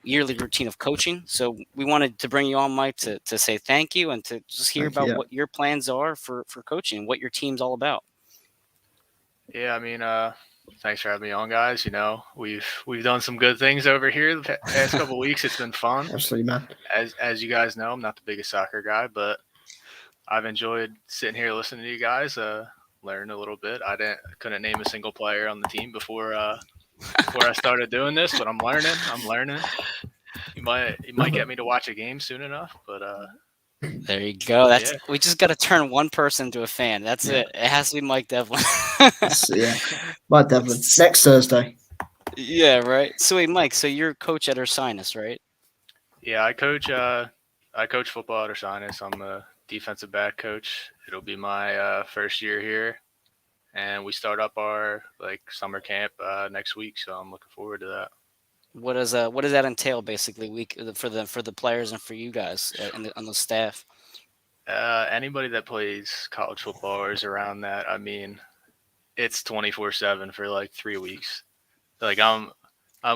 yearly routine of coaching. So we wanted to bring you on, Mike, to say thank you and to just hear thank you. about Yeah, what your plans are for coaching, what your team's all about. Yeah, I mean, thanks for having me on, guys. We've done some good things over here the past couple of weeks. It's been fun. absolutely, man. As you guys know, I'm not the biggest soccer guy, but I've enjoyed sitting here listening to you guys, learn a little bit. Couldn't name a single player on the team before I started doing this, but I'm learning. I'm learning. You might get me to watch a game soon enough, but There you go. That's yeah. we just got to turn one person into a fan. That's Yeah, it. It has to be Mike Devlin. yeah. Mike Devlin next Thursday. Yeah, right. So wait, Mike. So you're coach at Ursinus, right? Yeah, I coach football at Ursinus. I'm a defensive back coach. It'll be my first year here, and we start up our summer camp next week. So I'm looking forward to that. What does that entail basically? Week for the players and for you guys and on the staff. Anybody that plays college football or is around that, I mean, it's 24/7 for 3 weeks. Like I'm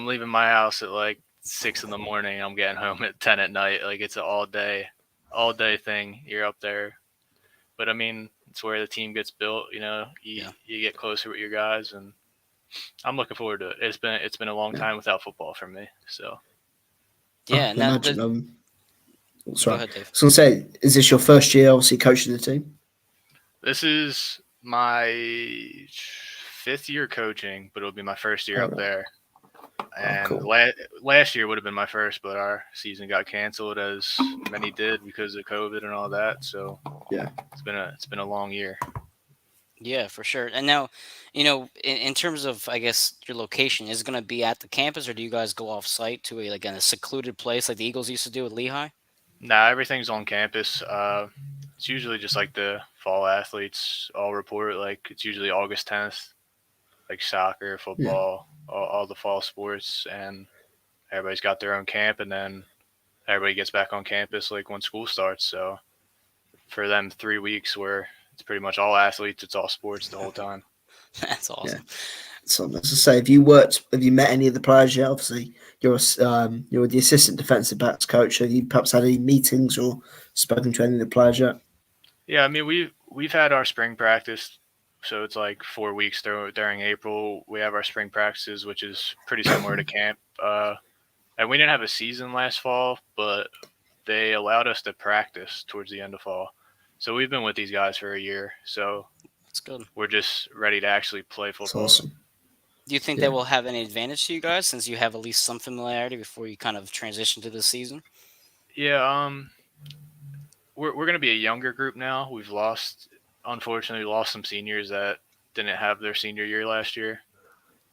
leaving my house at 6 in the morning. I'm getting home at 10 at night. Like it's an all day thing. You're up there, but I mean, it's where the team gets built. You Yeah. you get closer with your guys, and I'm looking forward to it. It's been a long Yeah, time without football for me. So I Yeah. can Now, imagine. go Sorry, I ahead, Dave. was going to say, is this your first year, obviously, coaching the team? this is my fifth year coaching, but it'll be my first year Oh, up right. there. And cool. last year would have been my first, but our season got canceled, as many did because of COVID and all that. So Yeah. it's been a long year. Yeah, for sure. And now, in terms of, I guess, your location, is it going to be at the campus, or do you guys go off site to a secluded place like the Eagles used to do with Lehigh? Nah, everything's on campus. It's usually just like the fall athletes all report. Like it's usually August 10th, like soccer, Yeah. football, all the fall sports, and everybody's got their own camp, and then everybody gets back on campus like when school starts. So for them, 3 weeks where it's pretty much all athletes, it's all sports the whole time. That's Yeah. awesome. So as I say, have you met any of the players yet? Obviously, you're the assistant defensive backs coach. Have you perhaps had any meetings or spoken to any of the players yet? Yeah, I mean we've had our spring practice, so it's like 4 weeks during April. We have our spring practices, which is pretty similar to camp. And we didn't have a season last fall, but they allowed us to practice towards the end of fall. So we've been with these guys for a year. So That's good. we're just ready to actually play It's football. awesome. Do you think Yeah. that will have any advantage to you guys since you have at least some familiarity before you kind of transition to the season? Yeah, we're gonna be a younger group now. Unfortunately, lost some seniors that didn't have their senior year last year,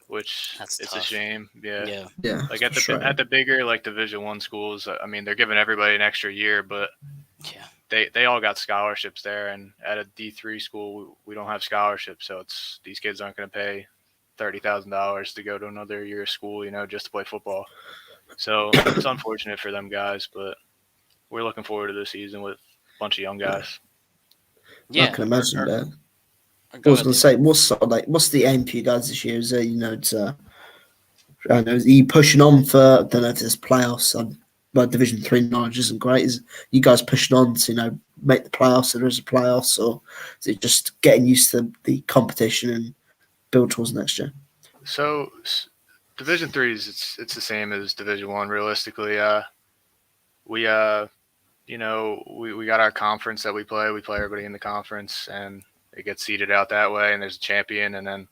which That's it's a tough. shame. Yeah, Yeah. Yeah. like For sure. at the bigger like Division 1 schools, I mean they're giving everybody an extra year, but Yeah. they all got scholarships there, and at a D3 school we don't have scholarships, so it's these kids aren't going to pay $30,000 to go to another year of school, just to play football. So it's unfortunate for them guys, but we're looking forward to this season with a bunch of young guys. I Yeah. can imagine that. Or I go was ahead, going to Dave. say, what's the aim for you guys this year? Is it, I don't know, are you pushing on for, I don't know if there's playoffs? My Division 3 knowledge isn't great. Is you guys pushing on to, make the playoffs so there is a playoffs, or is it just getting used to the competition and build towards next year? So Division 3 is it's the same as Division 1. Realistically, we we got our conference that we play. We play everybody in the conference, and it gets seeded out that way. And there's a champion, and then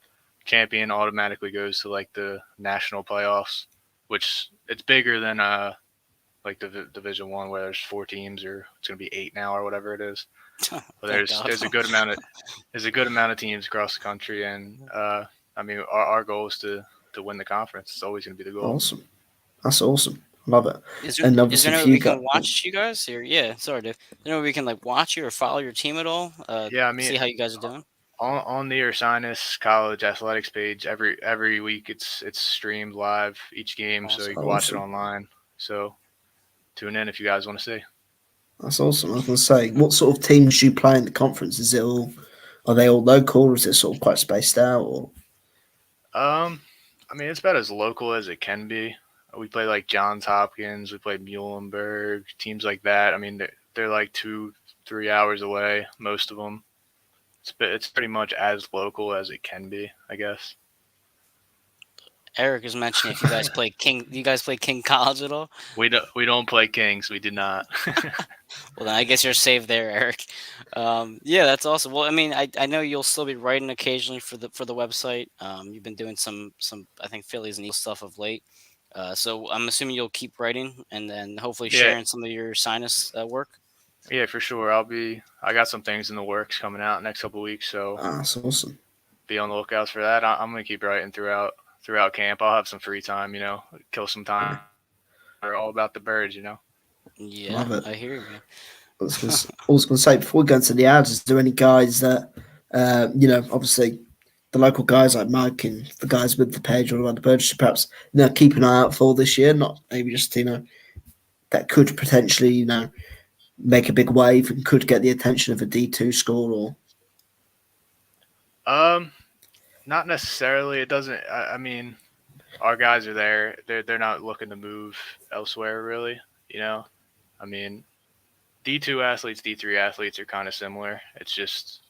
champion automatically goes to like the national playoffs, which it's bigger than like the Division 1 where there's 4 teams, or it's gonna be 8 now or whatever it is. But Thank God. there's a good amount of teams across the country, and I mean our goal is to win the conference. It's always gonna be the goal. Awesome. That's awesome. Love it. Is there And is there obviously no for way you we guys, can watch you guys? Or yeah, sorry, Dave. Is there no way we can like watch you or follow your team at all? Yeah, I mean See how you guys are doing. on the Ursinus College athletics page every week it's streamed live each game, so you Awesome. can watch it awesome. online. So tune in if you guys want to see. That's awesome. I was going to say, what sort of teams do you play in the conference? Are they all local, or is it sort of quite spaced out? Or I mean it's about as local as it can be. We play like Johns Hopkins, we play Muhlenberg, teams like that. I mean they're like 2-3 hours away, most of them. It's pretty much as local as it can be, I guess. Eric is mentioning if you guys play King College at all? We don't play Kings. We did not. Well, then I guess you're safe there, Eric. Yeah, that's awesome. Well, I mean, I know you'll still be writing occasionally for the website. You've been doing some I think Phillies and Eagles stuff of late. So I'm assuming you'll keep writing and then hopefully Yeah, sharing some of your sinus work. yeah, for sure. I got some things in the works coming out next couple of weeks, so that's awesome. be on the lookout for that. I'm gonna keep writing throughout camp. I'll have some free time, kill some time. We're all about the birds. Yeah, Love it. I hear you, man. I was going to say, before we go into the ads, is there any guys that, obviously the local guys like Mike and the guys with the page all around the birds, perhaps, keep an eye out for this year? Not maybe just, that could potentially, make a big wave and could get the attention of a D2 school or. Not necessarily. It doesn't. I mean, our guys are there. They're not looking to move elsewhere, really. I mean, D2 athletes, D3 athletes are kind of similar. It's just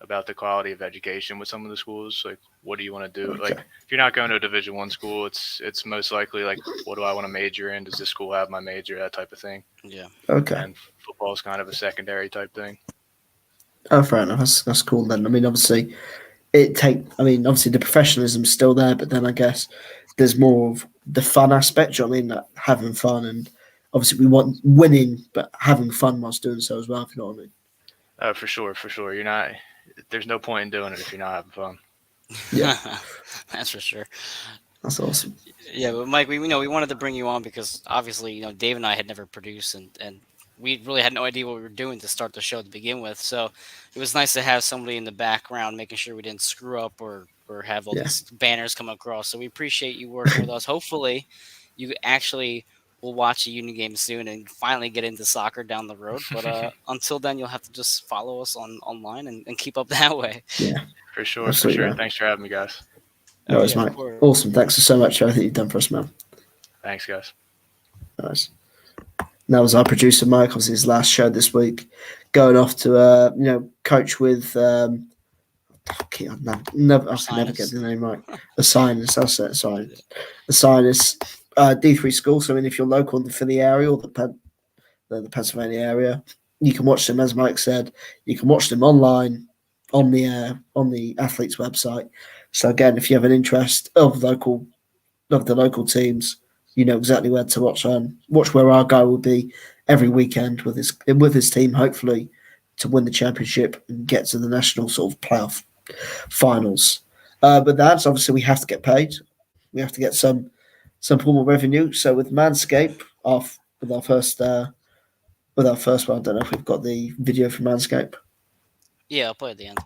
about the quality of education with some of the schools. Like, what do you want to do? Okay. Like, if you're not going to a Division 1 school, it's most likely like, what do I want to major in? Does this school have my major? That type of thing. Yeah. Okay. And football is kind of a secondary type thing. Oh, fair enough. That's cool then. I mean, obviously, obviously the professionalism's still there, but then I guess there's more of the fun aspect. You know what I mean? Like having fun, and obviously we want winning, but having fun whilst doing so as well. If you know what I mean? For sure, for sure. You're not. There's no point in doing it if you're not having fun. Yeah, That's for sure. that's awesome. Yeah, but Mike, we wanted to bring you on because obviously Dave and I had never produced, and we really had no idea what we were doing to start the show to begin with. So it was nice to have somebody in the background making sure we didn't screw up or have all Yeah. these banners come across. So we appreciate you working with us. Hopefully, you actually will watch a Union game soon and finally get into soccer down the road. But until then, you'll have to just follow us online and keep up that way. Yeah, For sure, absolutely, for sure. yeah. Thanks for having me, guys. No worries, yeah, mate. Awesome. Thanks so much for everything you've done for us, man. Thanks, guys. Nice. That was our producer, Mike. Obviously, his last show this week, going off to coach with. I can never get the name right. A Sinus, that's it. Sinus. A Sinus D3 school. So, I mean, if you're local in the Philly area or the Pennsylvania area, you can watch them. As Mike said, you can watch them online on the athlete's website. So again, if you have an interest of the local teams, you know exactly where to watch. Watch where our guy will be every weekend with his team, hopefully to win the championship and get to the national sort of playoff finals. But that's obviously we have to get paid. We have to get some form of revenue. So with Manscaped, with our first one, I don't know if we've got the video from Manscaped. Yeah, I'll play at the end.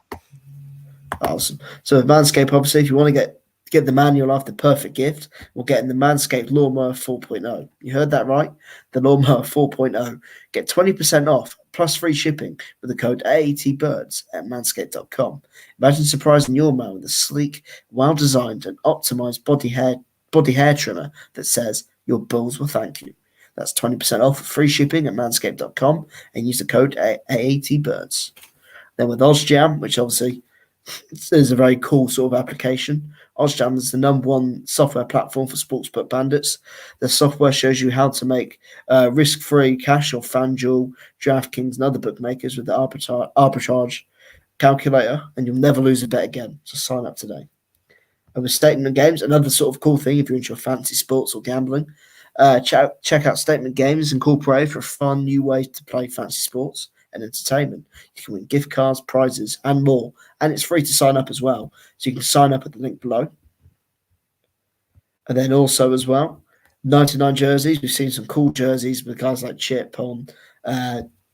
Awesome. So with Manscaped, obviously, if you want to get the manual of the perfect gift, we're getting the Manscaped Lawnmower 4.0. You heard that right? The Lawnmower 4.0. Get 20% off plus free shipping with the code AATBirds at manscaped.com. Imagine surprising your man with a sleek, well-designed and optimized body hair trimmer that says your balls will thank you. That's 20% off free shipping at manscaped.com and use the code AATBirds. Then with OzJam, which obviously is a very cool sort of application. OzJam is the #1 software platform for sportsbook bandits. The software shows you how to make risk-free cash or FanDuel, DraftKings, and other bookmakers with the arbitrage calculator, and you'll never lose a bet again. So sign up today. And with Statement Games, another sort of cool thing if you're into your fantasy sports or gambling, check out Statement Games Incorporated for a fun new way to play fantasy sports and entertainment. You can win gift cards, prizes, and more. And it's free to sign up as well. So you can sign up at the link below. And then also as well, 99 jerseys. We've seen some cool jerseys with guys like Chip on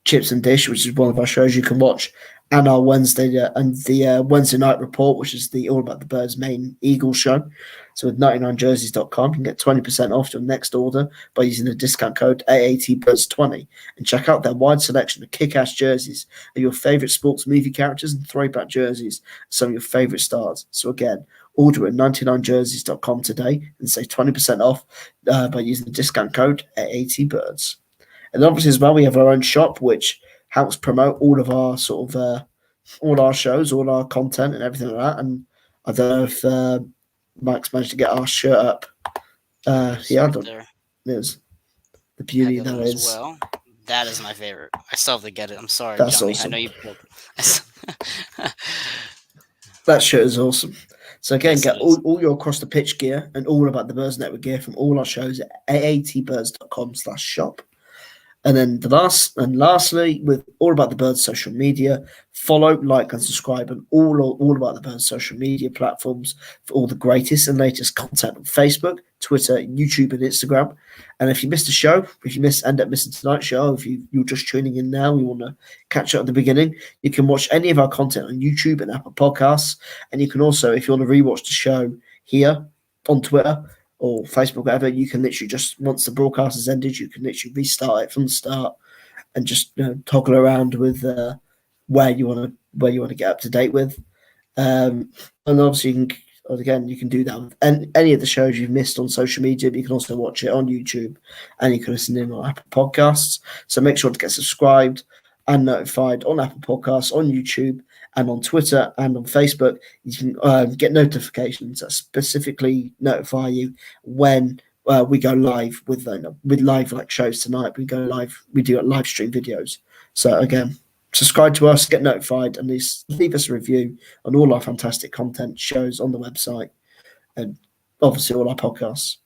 Chips and Dish, which is one of our shows you can watch. And our Wednesday night report, which is the All About the Birds main Eagles show. So with 99jerseys.com, you can get 20% off your next order by using the discount code AATBirds20 and check out their wide selection of kick-ass jerseys of your favorite sports movie characters and throwback jerseys of some of your favorite stars. So again, order at 99jerseys.com today and save 20% off by using the discount code AATBirds. And obviously as well, we have our own shop, which helps promote all of our sort of all our shows, all our content and everything like that. And I don't know if Mike's managed to get our shirt up. Yeah, I don't know. There's the beauty that is. Well, that is my favorite. I still have to get it. I'm sorry, That's Johnny. awesome. I know you built That shirt is awesome. So again, Yes, get it is. all your Across the Pitch gear and all about the Birds Network gear from all our shows at aatbirds.com/shop. And then lastly, with All About the Birds social media, follow, like, and subscribe on all About the Birds social media platforms for all the greatest and latest content on Facebook, Twitter, YouTube, and Instagram. And if you missed a show, if you end up missing tonight's show, if you're just tuning in now, you want to catch up at the beginning, you can watch any of our content on YouTube and Apple Podcasts. And you can also, if you want to rewatch the show here on Twitter or Facebook, whatever, you can literally just, once the broadcast has ended, you can literally restart it from the start and just toggle around with where you want to get up to date with. And obviously, you can do that with any of the shows you've missed on social media. But you can also watch it on YouTube, and you can listen in on Apple Podcasts. So make sure to get subscribed and notified on Apple Podcasts, on YouTube, and on Twitter and on Facebook. You can get notifications that specifically notify you when we go live with live like shows tonight. We go live. We do live stream videos. So again, subscribe to us, get notified, and leave us a review on all our fantastic content shows on the website. And obviously all our podcasts.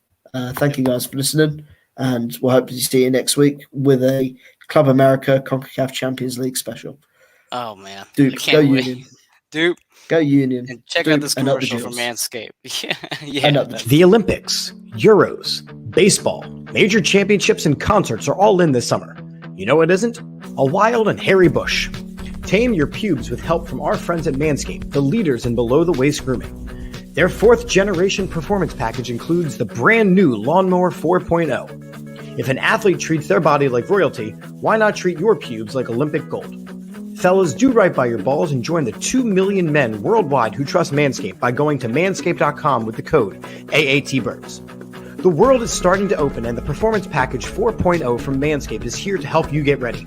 Thank you guys for listening, and we'll hopefully see you next week with a Club America CONCACAF Champions League special. Oh man, Dupe, I can't wait. Union. Dupe. Go Union. And check Dupe, out this and up the commercial from Jewels. Manscaped. Yeah. And up the The Olympics, Euros, baseball, major championships, and concerts are all in this summer. You know what isn't? A wild and hairy bush. Tame your pubes with help from our friends at Manscaped, the leaders in below-the-waist grooming. Their 4th-generation performance package includes the brand new Lawnmower 4.0. If an athlete treats their body like royalty, why not treat your pubes like Olympic gold? Fellas, do right by your balls and join the 2 million men worldwide who trust Manscaped by going to manscaped.com with the code AATBirds. The world is starting to open, and the Performance Package 4.0 from Manscaped is here to help you get ready.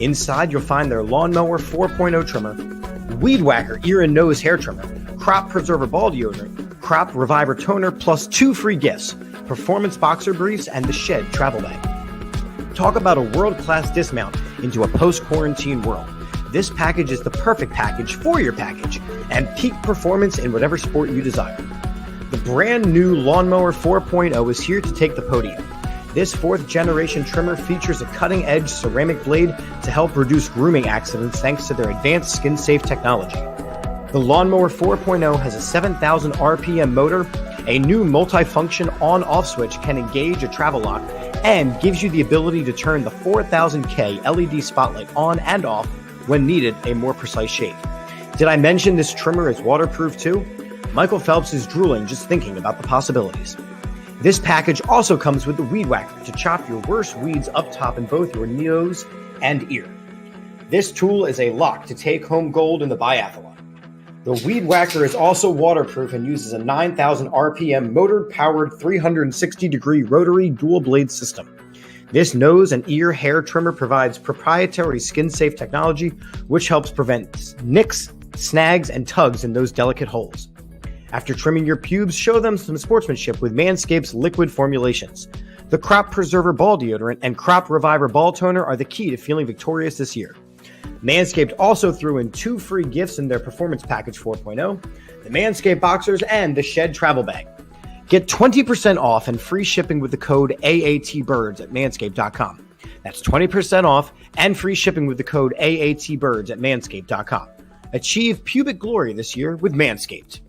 Inside, you'll find their Lawnmower 4.0 trimmer, Weed Whacker ear and nose hair trimmer, Crop Preserver ball deodorant, Crop Reviver toner, plus 2 free gifts, Performance Boxer briefs, and the Shed travel bag. Talk about a world-class dismount into a post-quarantine world. This package is the perfect package for your package and peak performance in whatever sport you desire. The brand new Lawnmower 4.0 is here to take the podium. This 4th-generation trimmer features a cutting-edge ceramic blade to help reduce grooming accidents thanks to their advanced skin-safe technology. The Lawnmower 4.0 has a 7,000 RPM motor, a new multi-function on-off switch can engage a travel lock, and gives you the ability to turn the 4000K LED spotlight on and off when needed a more precise shave. Did I mention this trimmer is waterproof too? Michael Phelps is drooling just thinking about the possibilities. This package also comes with the Weed Whacker to chop your worst weeds up top in both your nose and ear. This tool is a lock to take home gold in the biathlon. The Weed Whacker is also waterproof and uses a 9,000 RPM motor-powered 360-degree rotary dual-blade system. This nose and ear hair trimmer provides proprietary skin-safe technology, which helps prevent nicks, snags, and tugs in those delicate holes. After trimming your pubes, show them some sportsmanship with Manscaped's liquid formulations. The Crop Preserver ball deodorant and Crop Reviver ball toner are the key to feeling victorious this year. Manscaped also threw in 2 free gifts in their Performance Package 4.0, the Manscaped Boxers and the Shed Travel Bag. Get 20% off and free shipping with the code AATBirds at manscaped.com. That's 20% off and free shipping with the code AATBirds at manscaped.com. Achieve pubic glory this year with Manscaped.